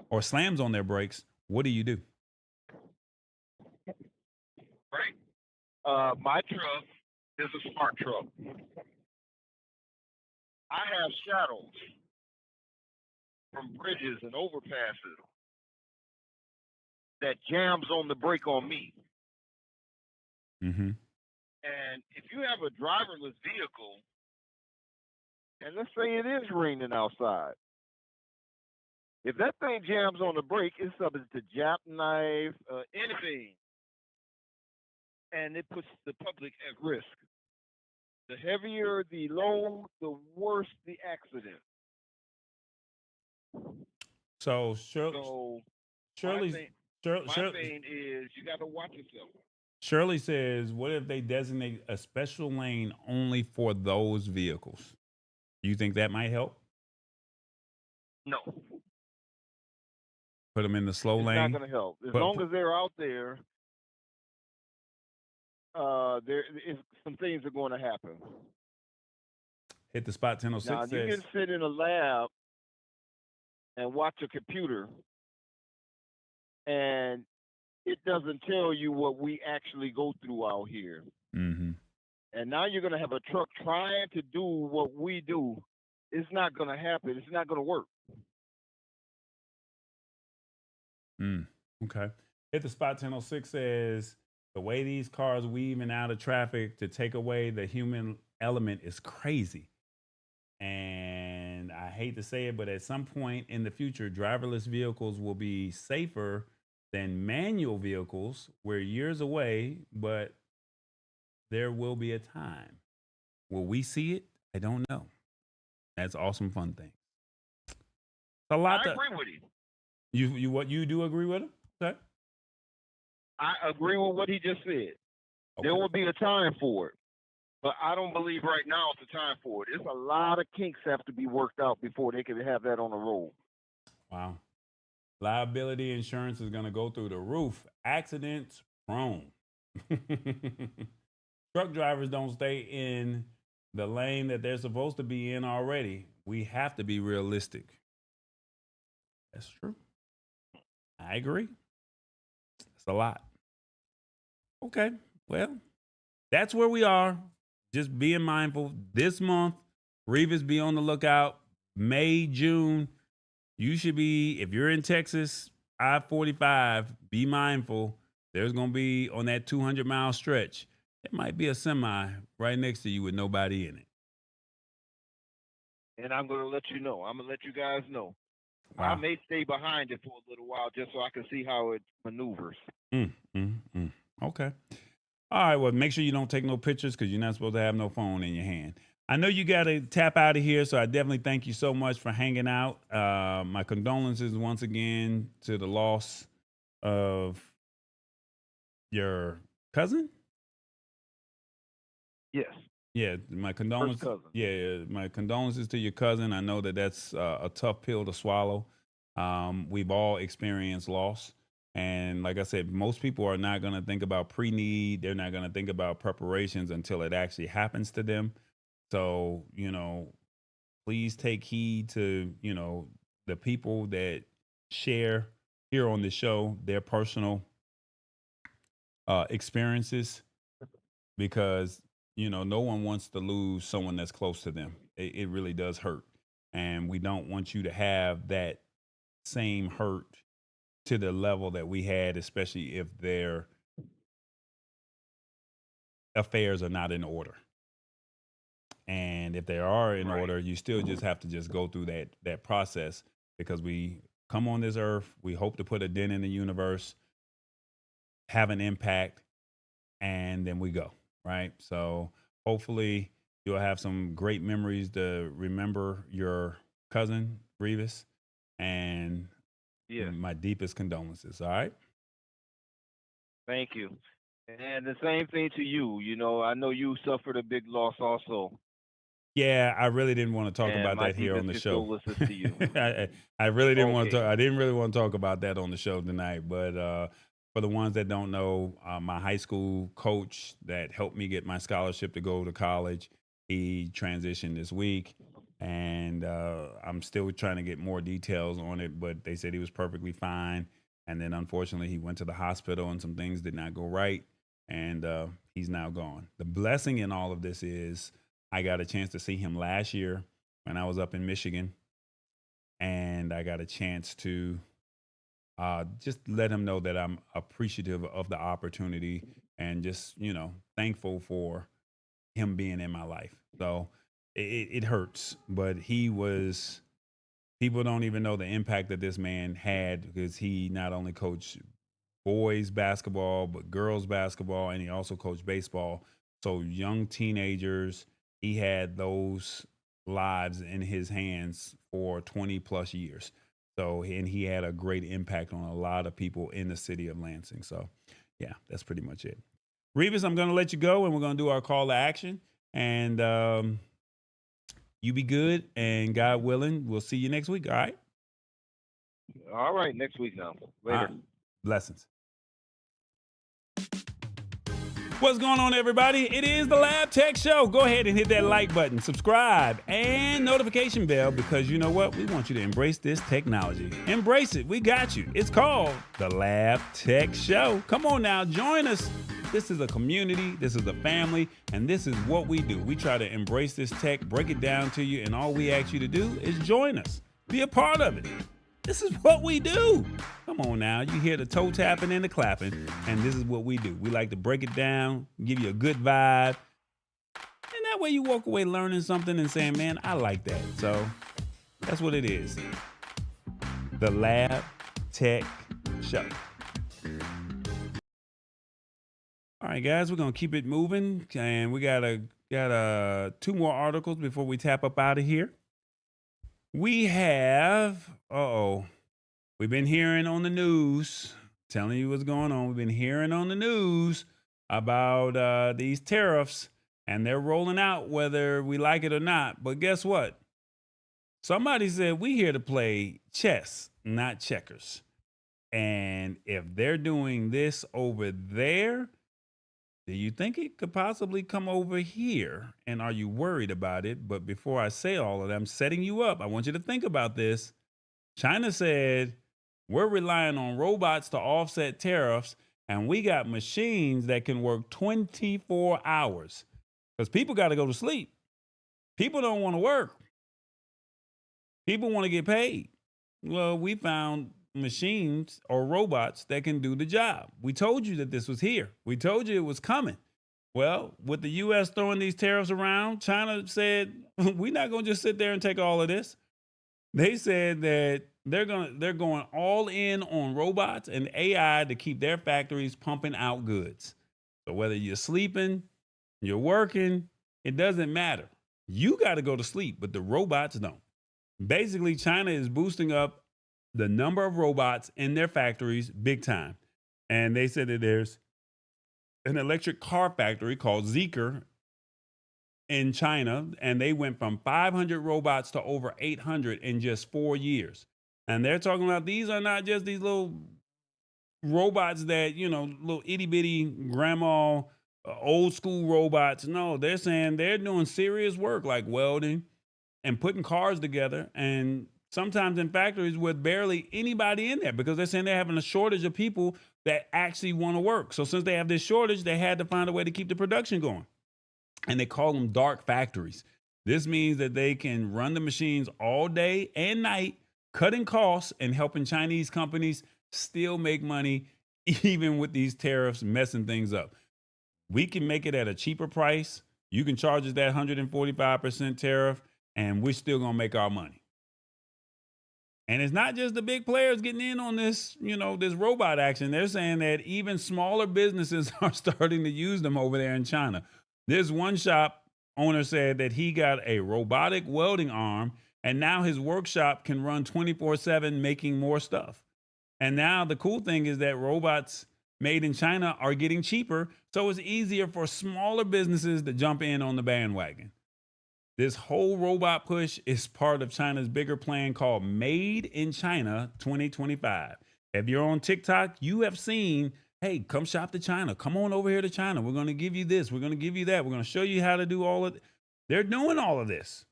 or slams on their brakes, what do you do? Right. My truck is a smart truck. I have shadows from bridges and overpasses that jams on the brake on me. Mm-hmm. And if you have a driverless vehicle, and let's say it is raining outside, if that thing jams on the brake, it's subject to jackknife, anything, and it puts the public at risk. The heavier the load, the worse the accident. So my thing is you got to watch yourself. Shirley says, what if they designate a special lane only for those vehicles? You think that might help? No. Put them in the slow lane? It's not going to help. As long as they're out there, some things are going to happen. Hit the spot 1006 now, says. You can sit in a lab and watch a computer, and it doesn't tell you what we actually go through out here. Mm-hmm. And now you're going to have a truck trying to do what we do. It's not going to happen. It's not going to work. Okay. Hit the spot 1006 says, the way these cars weave in and out of traffic to take away the human element is crazy. And I hate to say it, but at some point in the future, driverless vehicles will be safer than manual vehicles. We're years away, but there will be a time. Will we see it? I don't know. That's awesome fun thing. A lot. I agree with him. You do agree with him? Okay. I agree with what he just said. Okay. There will be a time for it, but I don't believe right now it's the time for it. It's a lot of kinks have to be worked out before they can have that on the road. Wow. Liability insurance is going to go through the roof. Accidents prone. Truck drivers don't stay in the lane that they're supposed to be in already. We have to be realistic. That's true. I agree. It's a lot. Okay, well, that's where we are. Just being mindful. This month, Revis, be on the lookout. May, June, you should be, if you're in Texas, I-45, be mindful. There's going to be, on that 200-mile stretch, there might be a semi right next to you with nobody in it. And I'm going to let you know. I'm going to let you guys know. Wow. I may stay behind it for a little while just so I can see how it maneuvers. Okay. All right. Well, make sure you don't take no pictures because you're not supposed to have no phone in your hand. I know you got to tap out of here, so I definitely thank you so much for hanging out. My condolences once again to the loss of your cousin. Yes. Yeah, my condolences. Yeah, my condolences to your cousin. I know that that's a tough pill to swallow. We've all experienced loss. And like I said, most people are not going to think about pre-need. They're not going to think about preparations until it actually happens to them. So, please take heed to, the people that share here on the show, their personal experiences, because, no one wants to lose someone that's close to them. It really does hurt. And we don't want you to have that same hurt to the level that we had, especially if their affairs are not in order. And if they are in order, you still just have to just go through that process, because we come on this earth, we hope to put a dent in the universe, have an impact, and then we go, right? So hopefully you'll have some great memories to remember your cousin, Revis, and my deepest condolences, all right? Thank you. And the same thing to you. You know, I know you suffered a big loss also. Yeah, I really didn't want to talk And about my that here on the deepest show. condolences to you. I really didn't want to Okay. talk. I didn't really want to talk about that on the show tonight. But for the ones that don't know, my high school coach that helped me get my scholarship to go to college, he transitioned this week, and I'm still trying to get more details on it. But they said he was perfectly fine, and then unfortunately he went to the hospital and some things did not go right, and he's now gone. The blessing in all of this is I got a chance to see him last year when I was up in Michigan, and I got a chance to just let him know that I'm appreciative of the opportunity and just, thankful for him being in my life. So it hurts, but people don't even know the impact that this man had, because he not only coached boys basketball, but girls basketball, and he also coached baseball. So young teenagers, he had those lives in his hands for 20 plus years. So, and he had a great impact on a lot of people in the city of Lansing. So, yeah, that's pretty much it. Revis, I'm going to let you go, and we're going to do our call to action. And you be good, and God willing, we'll see you next week. All right? All right, next week now. Later. All right. Blessings. What's going on, everybody? It is the Lab Tech Show. Go ahead and hit that like button, subscribe, and notification bell, because you know what? We want you to embrace this technology. Embrace it. We got you. It's called the Lab Tech Show. Come on now, join us. This is a community, this is a family, and this is what we do. We try to embrace this tech, break it down to you, and all we ask you to do is join us. Be a part of it. This is what we do. Come on now, you hear the toe tapping and the clapping, and this is what we do. We like to break it down, give you a good vibe, and that way you walk away learning something and saying, man, I like that. So that's what it is. The Lab Tech Show. All right, guys, we're going to keep it moving, and we got two more articles before we tap up out of here. We have, we've been hearing on the news, telling you what's going on. We've been hearing on the news about these tariffs, and they're rolling out whether we like it or not. But guess what? Somebody said we here to play chess, not checkers. And if they're doing this over there, do you think it could possibly come over here? And are you worried about it? But before I say all of that, I'm setting you up. I want you to think about this. China said, we're relying on robots to offset tariffs, and we got machines that can work 24 hours. Because people got to go to sleep. People don't want to work. People want to get paid. Well, we found machines or robots that can do the job. We told you that this was here. We told you it was coming. Well, with the U.S. throwing these tariffs around, China said, we're not going to just sit there and take all of this. They said that they're going all in on robots and AI to keep their factories pumping out goods. So whether you're sleeping, you're working, it doesn't matter. You got to go to sleep, but the robots don't. Basically, China is boosting up the number of robots in their factories big time. And they said that there's an electric car factory called Zeekr in China, and they went from 500 robots to over 800 in just 4 years. And they're talking about these are not just these little robots that, little itty bitty grandma, old school robots. No, they're saying they're doing serious work like welding and putting cars together, and sometimes in factories with barely anybody in there, because they're saying they're having a shortage of people that actually want to work. So since they have this shortage, they had to find a way to keep the production going. And they call them dark factories. This means that they can run the machines all day and night cutting costs and helping Chinese companies still make money, even with these tariffs messing things up. We can make it at a cheaper price. You can charge us that 145% tariff, and we're still going to make our money. And it's not just the big players getting in on this, this robot action. They're saying that even smaller businesses are starting to use them over there in China. This one shop owner said that he got a robotic welding arm, and now his workshop can run 24/7 making more stuff. And now the cool thing is that robots made in China are getting cheaper, so it's easier for smaller businesses to jump in on the bandwagon. This whole robot push is part of China's bigger plan called Made in China 2025. If you're on TikTok, you have seen, hey, come shop to China. Come on over here to China. We're going to give you this. We're going to give you that. We're going to show you how to do all of it. They're doing all of this.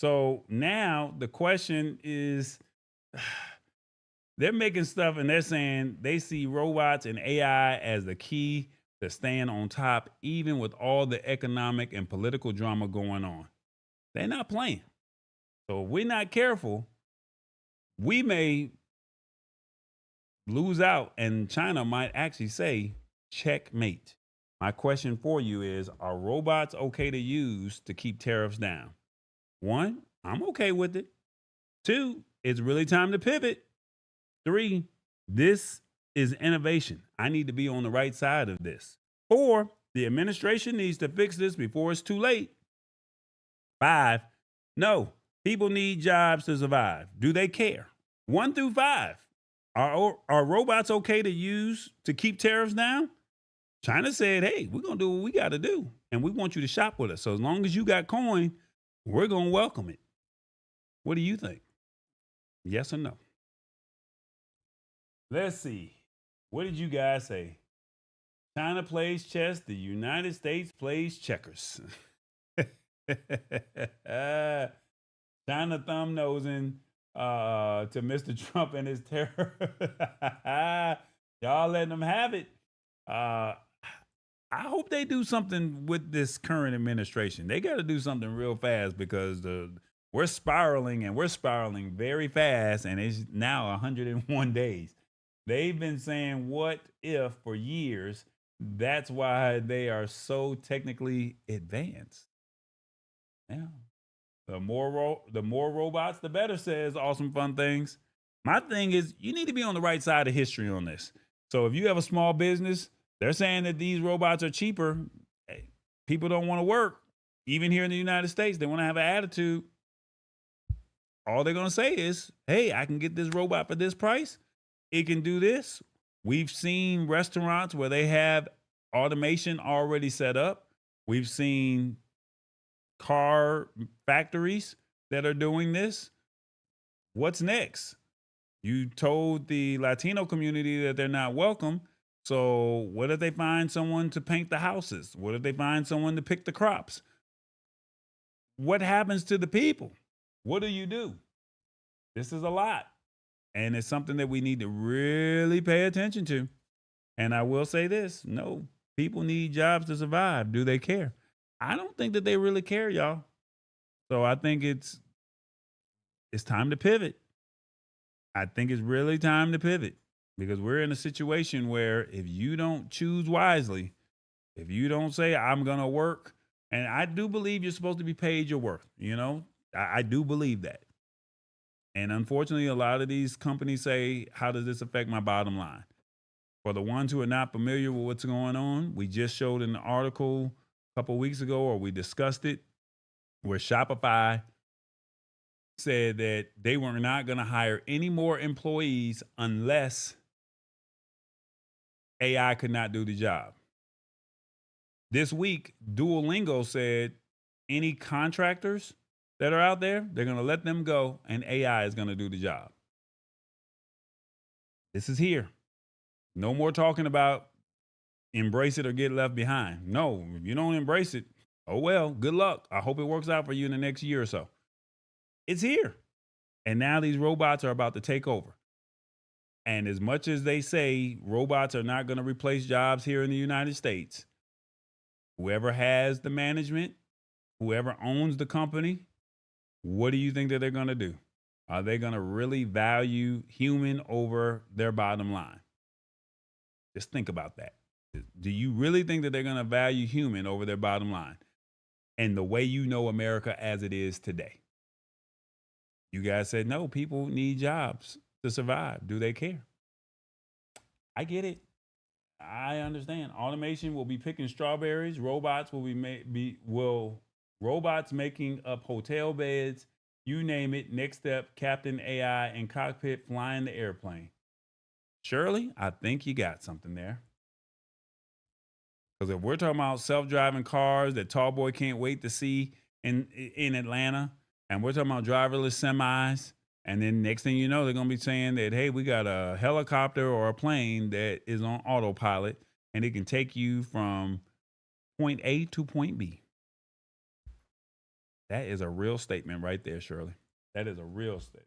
So now the question is, they're making stuff and they're saying they see robots and AI as the key to staying on top, even with all the economic and political drama going on. They're not playing. So if we're not careful, we may lose out, and China might actually say, checkmate. My question for you is, are robots okay to use to keep tariffs down? 1, I'm okay with it. 2, it's really time to pivot. 3, this is innovation. I need to be on the right side of this. 4, the administration needs to fix this before it's too late. 5, no, people need jobs to survive. Do they care? 1 through 5, are robots okay to use to keep tariffs down? China said, hey, we're going to do what we got to do, and we want you to shop with us. So as long as you got coin, we're going to welcome it. What do you think? Yes or no? Let's see. What did you guys say? China plays chess. The United States plays checkers. China thumb nosing to Mr. Trump and his terror. Y'all letting them have it. I hope they do something with this current administration. They got to do something real fast because we're spiraling very fast, and it's now 101 days. They've been saying what if for years. That's why they are so technically advanced. Yeah. The more robots, the better, says Awesome Fun Things. My thing is, you need to be on the right side of history on this. So if you have a small business, they're saying that these robots are cheaper. Hey, people don't want to work. Even here in the United States, they want to have an attitude. All they're going to say is, hey, I can get this robot for this price. It can do this. We've seen restaurants where they have automation already set up. We've seen car factories that are doing this. What's next? You told the Latino community that they're not welcome. So what if they find someone to paint the houses? What if they find someone to pick the crops? What happens to the people? What do? This is a lot. And it's something that we need to really pay attention to. And I will say this, no, people need jobs to survive. Do they care? I don't think that they really care, y'all. So I think it's time to pivot. I think it's really time to pivot because we're in a situation where if you don't choose wisely, if you don't say, I'm going to work, and I do believe you're supposed to be paid your worth, I do believe that. And unfortunately, a lot of these companies say, how does this affect my bottom line? For the ones who are not familiar with what's going on, we just showed an article a couple of weeks ago, or we discussed it, where Shopify said that they were not going to hire any more employees unless AI could not do the job. This week, Duolingo said any contractors that are out there, they're going to let them go, and AI is going to do the job. This is here. No more talking about embrace it or get left behind. No, if you don't embrace it, oh well, good luck. I hope it works out for you in the next year or so. It's here. And now these robots are about to take over. And as much as they say robots are not going to replace jobs here in the United States, whoever has the management, whoever owns the company, what do you think that they're going to do? Are they going to really value human over their bottom line? Just think about that. Do you really think that they're going to value human over their bottom line? And the way you know America as it is today. You guys said, no, people need jobs to survive. Do they care? I get it. I understand. Automation will be picking strawberries. Robots will robots making up hotel beds. You name it. Next step, Captain AI and cockpit flying the airplane. Shirley, I think you got something there. Because if we're talking about self-driving cars that Tall Boy can't wait to see in Atlanta, and we're talking about driverless semis, and then next thing you know, they're going to be saying that, hey, we got a helicopter or a plane that is on autopilot, and it can take you from point A to point B. That is a real statement right there, Shirley. That is a real statement.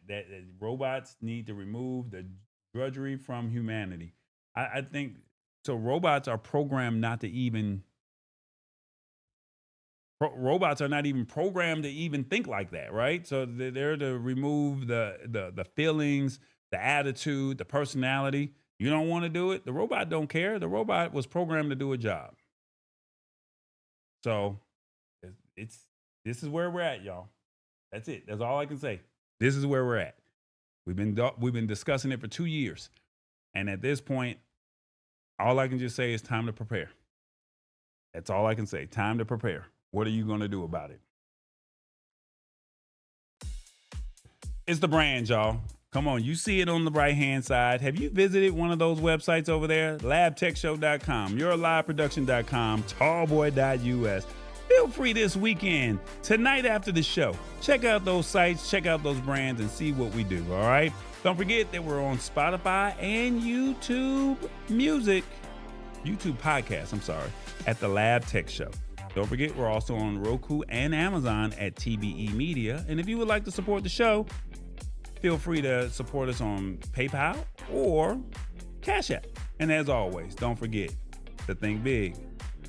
That robots need to remove the drudgery from humanity. I think so. Robots are programmed not to even. Robots are not even programmed to even think like that, right? So they're to remove the feelings, the attitude, the personality. You don't want to do it. The robot don't care. The robot was programmed to do a job. So this is where we're at, y'all. That's it. That's all I can say. This is where we're at. We've been discussing it for 2 years. And at this point, all I can just say is time to prepare. That's all I can say. Time to prepare. What are you going to do about it? It's the brand, y'all. Come on, you see it on the right-hand side. Have you visited one of those websites over there? LabTechShow.com, YourLiveProduction.com, Tallboy.us. Feel free this weekend, tonight after the show. Check out those sites, check out those brands, and see what we do, all right? Don't forget that we're on Spotify and YouTube podcast, at the Lab Tech Show. Don't forget, we're also on Roku and Amazon at TBE Media. And if you would like to support the show, feel free to support us on PayPal or Cash App. And as always, don't forget to think big,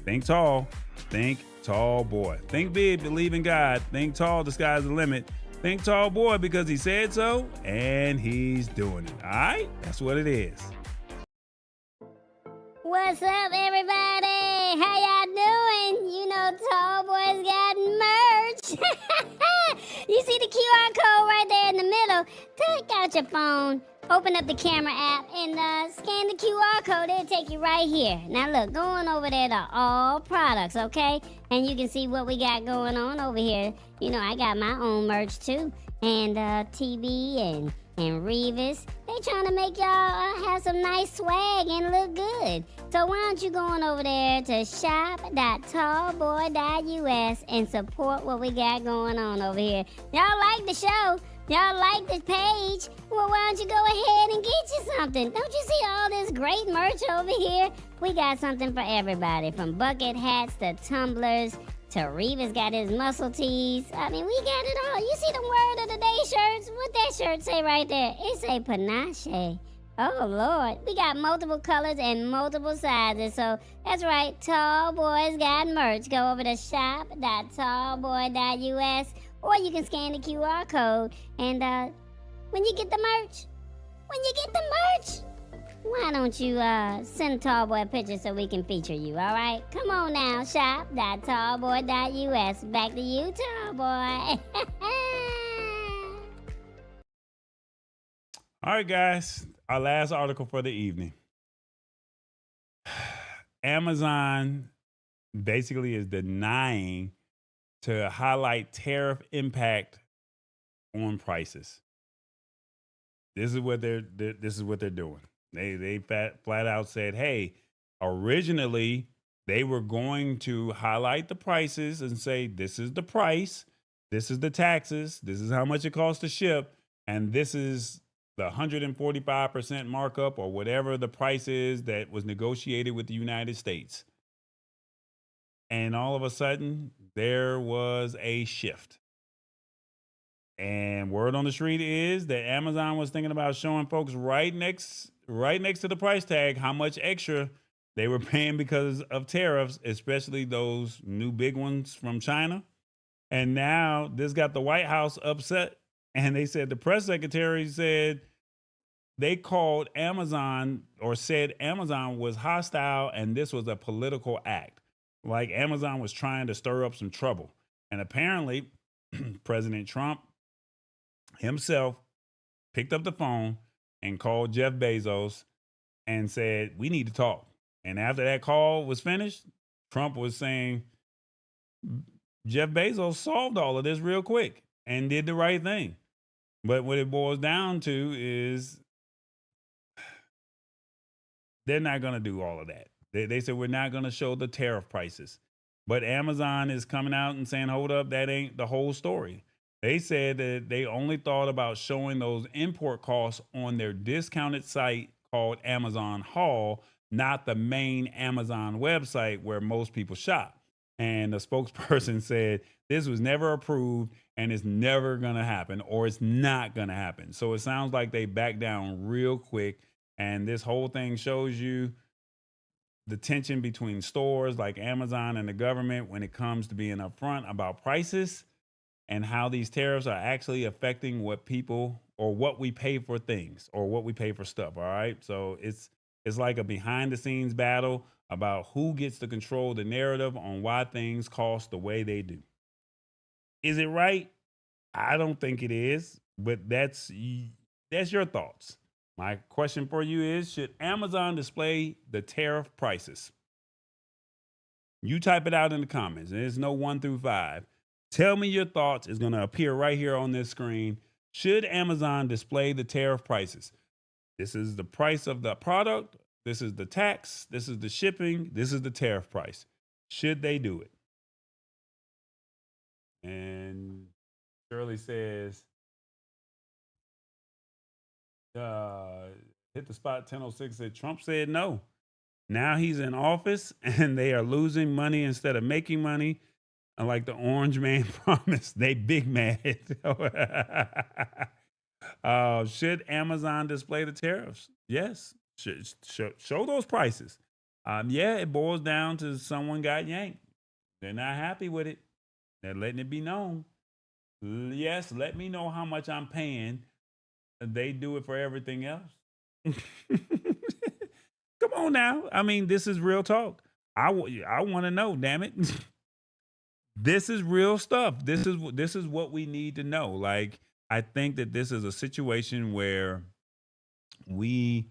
think tall, think Tall Boy. Think big, believe in God. Think tall, the sky's the limit. Think Tall Boy because he said so, and he's doing it. All right? That's what it is. What's up, everybody? How y'all doing? You know Tall Boy's got merch. You see the QR code right there in the middle? Take out your phone, open up the camera app, and scan the QR code. It'll take you right here. Now look, going over there to all products, okay? And you can see what we got going on over here. You know, I got my own merch too. And TB and Revis, they trying to make y'all have some nice swag and look good. So why don't you go on over there to shop.tallboy.us and support what we got going on over here. Y'all like the show? Y'all like the page? Well, why don't you go ahead and get you something? Don't you see all this great merch over here? We got something for everybody, from bucket hats to tumblers. Revis got his muscle tees. I mean, we got it all. You see the word of the day shirts? What that shirt say right there? It say panache. Oh, Lord. We got multiple colors and multiple sizes. So, that's right. Tall Boys got merch. Go over to shop.tallboy.us, or you can scan the QR code. And when you get the merch, why don't you send Tall Boy a picture so we can feature you, all right? Come on now, shop.tallboy.us. Back to you, Tall Boy. All right, guys. Our last article for the evening. Amazon basically is denying to highlight tariff impact on prices. This is what they're doing. They flat out said, hey, originally they were going to highlight the prices and say, this is the price, this is the taxes, this is how much it costs to ship, and this is the 145% markup or whatever the price is that was negotiated with the United States. And all of a sudden, there was a shift. And word on the street is that Amazon was thinking about showing folks right next to the price tag how much extra they were paying because of tariffs, especially those new big ones from China. And now this got the White House upset. And they said the press secretary said they called Amazon or said Amazon was hostile and this was a political act. Like Amazon was trying to stir up some trouble. And apparently, President Trump himself picked up the phone and called Jeff Bezos and said, we need to talk. And after that call was finished, Trump was saying, Jeff Bezos solved all of this real quick and did the right thing. But what it boils down to is they're not going to do all of that. They said, we're not going to show the tariff prices. But Amazon is coming out and saying, hold up, that ain't the whole story. They said that they only thought about showing those import costs on their discounted site called Amazon Haul, not the main Amazon website where most people shop. And the spokesperson said this was never approved and it's never going to happen, or it's not going to happen. So it sounds like they backed down real quick. And this whole thing shows you the tension between stores like Amazon and the government when it comes to being upfront about prices and how these tariffs are actually affecting what people or what we pay for things or what we pay for stuff. All right. So it's like a behind the scenes battle about who gets to control the narrative on why things cost the way they do. Is it right? I don't think it is, but that's your thoughts. My question for you is, should Amazon display the tariff prices? You type it out in the comments. There's no 1 through 5. Tell me your thoughts. It's going to appear right here on this screen. Should Amazon display the tariff prices? This is the price of the product. This is the tax. This is the shipping. This is the tariff price. Should they do it? And Shirley says, hit the spot 1006 said Trump said no. Now he's in office and they are losing money instead of making money. Like the orange man promised, they big mad. Should Amazon display the tariffs? Yes. Show those prices. Yeah, it boils down to someone got yanked. They're not happy with it. They're letting it be known. Yes, let me know how much I'm paying. They do it for everything else. Come on now. I mean, this is real talk. I want to know, damn it. This is real stuff. This is what we need to know. Like, I think that this is a situation where I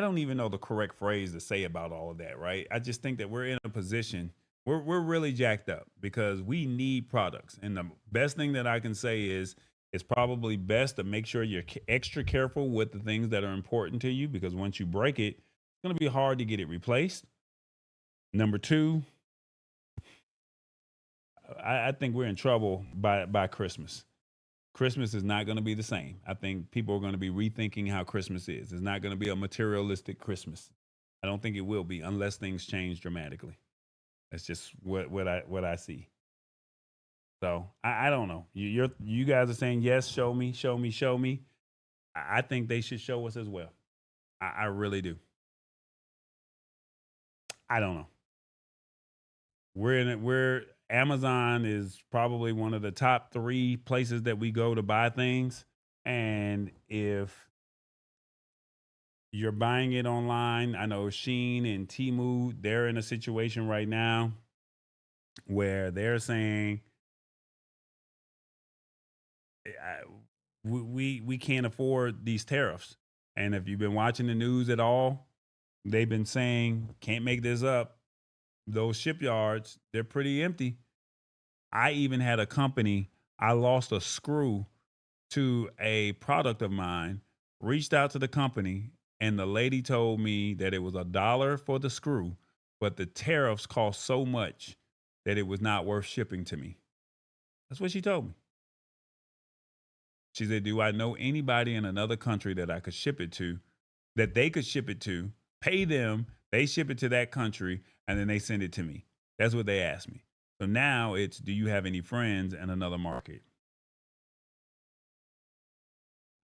don't even know the correct phrase to say about all of that, right? I just think that we're in a position we're really jacked up because we need products. And the best thing that I can say is it's probably best to make sure you're extra careful with the things that are important to you, because once you break it, it's going to be hard to get it replaced. Number 2, I think we're in trouble by Christmas. Christmas is not going to be the same. I think people are going to be rethinking how Christmas is. It's not going to be a materialistic Christmas. I don't think it will be unless things change dramatically. That's just what I see. So I don't know. You guys are saying yes, show me. I think they should show us as well. I really do. I don't know. We're Amazon is probably one of the top 3 places that we go to buy things. And if you're buying it online, I know Shein and Temu, they're in a situation right now where they're saying we can't afford these tariffs. And if you've been watching the news at all, they've been saying, can't make this up. Those shipyards, they're pretty empty. I even had a company, I lost a screw to a product of mine, reached out to the company, and the lady told me that it was $1 for the screw, but the tariffs cost so much that it was not worth shipping to me. That's what she told me. She said, do I know anybody in another country that I could ship it to, that they could ship it to, pay them, they ship it to that country, and then they send it to me? That's what they asked me. So now it's, do you have any friends in another market?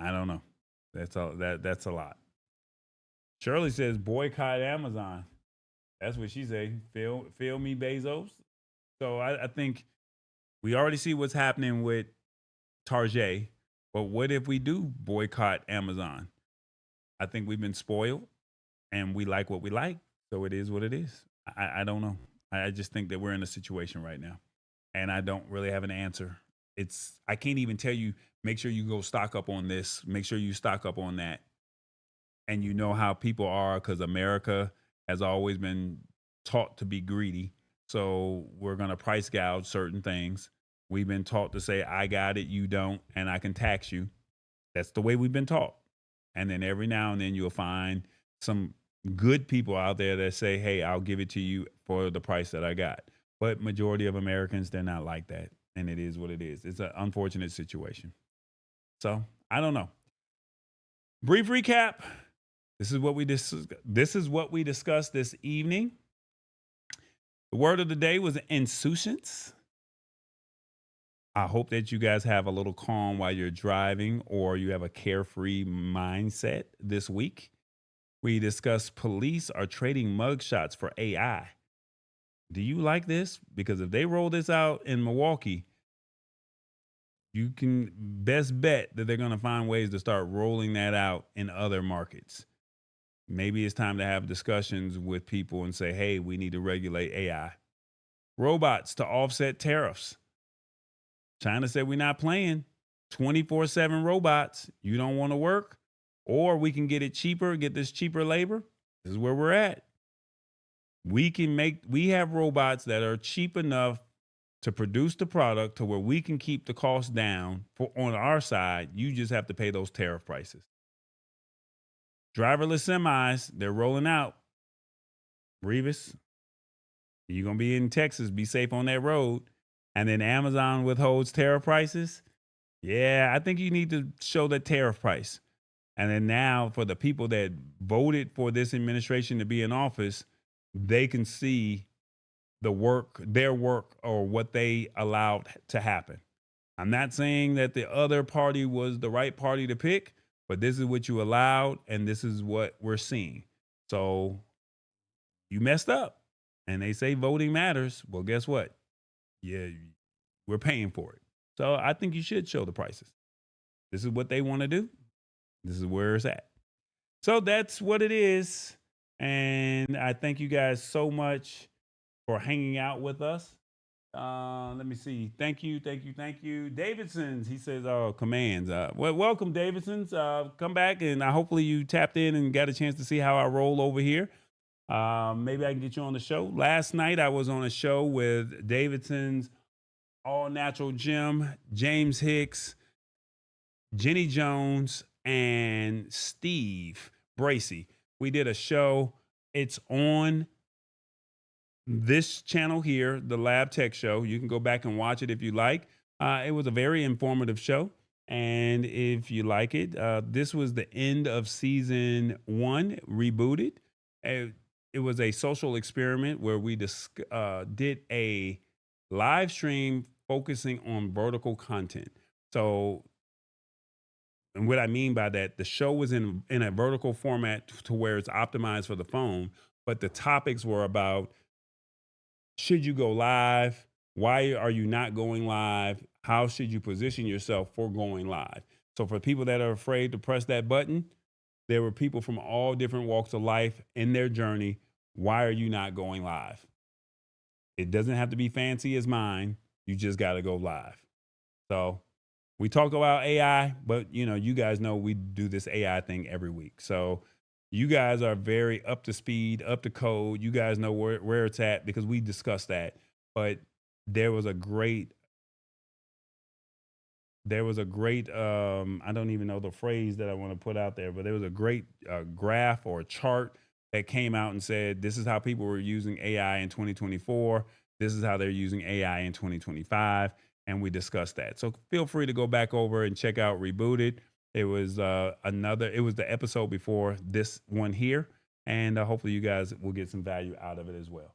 I don't know. That's a lot. Shirley says boycott Amazon. That's what she say. Feel me, Bezos. So I think we already see what's happening with Target. But what if we do boycott Amazon? I think we've been spoiled and we like what we like. So it is what it is. I don't know. I just think that we're in a situation right now. And I don't really have an answer. I can't even tell you, make sure you go stock up on this. Make sure you stock up on that. And you know how people are, because America has always been taught to be greedy. So we're going to price gouge certain things. We've been taught to say, I got it, you don't, and I can tax you. That's the way we've been taught. And then every now and then you'll find some good people out there that say, hey, I'll give it to you for the price that I got. But majority of Americans, they're not like that. And it is what it is. It's an unfortunate situation. So I don't know. Brief recap. This is what we discussed this evening. The word of the day was insouciance. I hope that you guys have a little calm while you're driving, or you have a carefree mindset this week. We discussed police are trading mugshots for AI. Do you like this? Because if they roll this out in Milwaukee, you can best bet that they're going to find ways to start rolling that out in other markets. Maybe it's time to have discussions with people and say, hey, we need to regulate AI. Robots to offset tariffs. China said we're not playing. 24/7 robots. You don't want to work? Or we can get it cheaper, get this cheaper labor. This is where we're at. We have robots that are cheap enough to produce the product to where we can keep the cost down on our side. You just have to pay those tariff prices. Driverless semis, they're rolling out. Revis, you're going to be in Texas. Be safe on that road. And then Amazon withholds tariff prices. Yeah, I think you need to show that tariff price. And then now for the people that voted for this administration to be in office, they can see their work, or what they allowed to happen. I'm not saying that the other party was the right party to pick, but this is what you allowed, and this is what we're seeing. So you messed up. And they say voting matters. Well, guess what? Yeah, we're paying for it. So I think you should show the prices. This is what they want to do. This is where it's at. So that's what it is. And I thank you guys so much for hanging out with us. Let me see. Thank you. Davidson's, he says, commands. Welcome, Davidson's. Come back, and hopefully you tapped in and got a chance to see how I roll over here. Maybe I can get you on the show. Last night I was on a show with Davidson's All Natural Gym, James Hicks, Jenny Jones, and Steve Bracey. We did a show. It's on this channel here, the Lab Tech Show. You can go back and watch it if you like. It was a very informative show. And if you like it, this was the end of season 1, Rebooted. It was a social experiment where we did a live stream focusing on vertical content. So, and what I mean by that, the show was in a vertical format to where it's optimized for the phone, but the topics were about, should you go live? Why are you not going live? How should you position yourself for going live? So for people that are afraid to press that button, there were people from all different walks of life in their journey. Why are you not going live? It doesn't have to be fancy as mine. You just got to go live. So we talk about AI, but you guys know we do this AI thing every week. So you guys are very up to speed, up to code. You guys know where it's at because we discussed that. But there was a great, I don't even know the phrase that I want to put out there, but there was a great graph or chart that came out and said, this is how people were using AI in 2024. This is how they're using AI in 2025. And we discussed that. So feel free to go back over and check out Rebooted. It was it was the episode before this one here. And hopefully you guys will get some value out of it as well.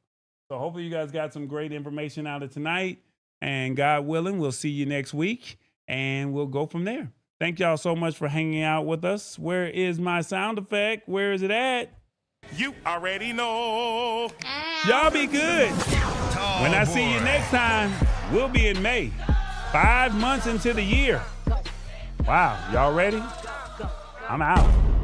So hopefully you guys got some great information out of tonight. And God willing, we'll see you next week. And we'll go from there. Thank y'all so much for hanging out with us. Where is my sound effect? Where is it at? You already know. Y'all be good. When I see you next time, we'll be in May. 5 months into the year. Wow, y'all ready? I'm out.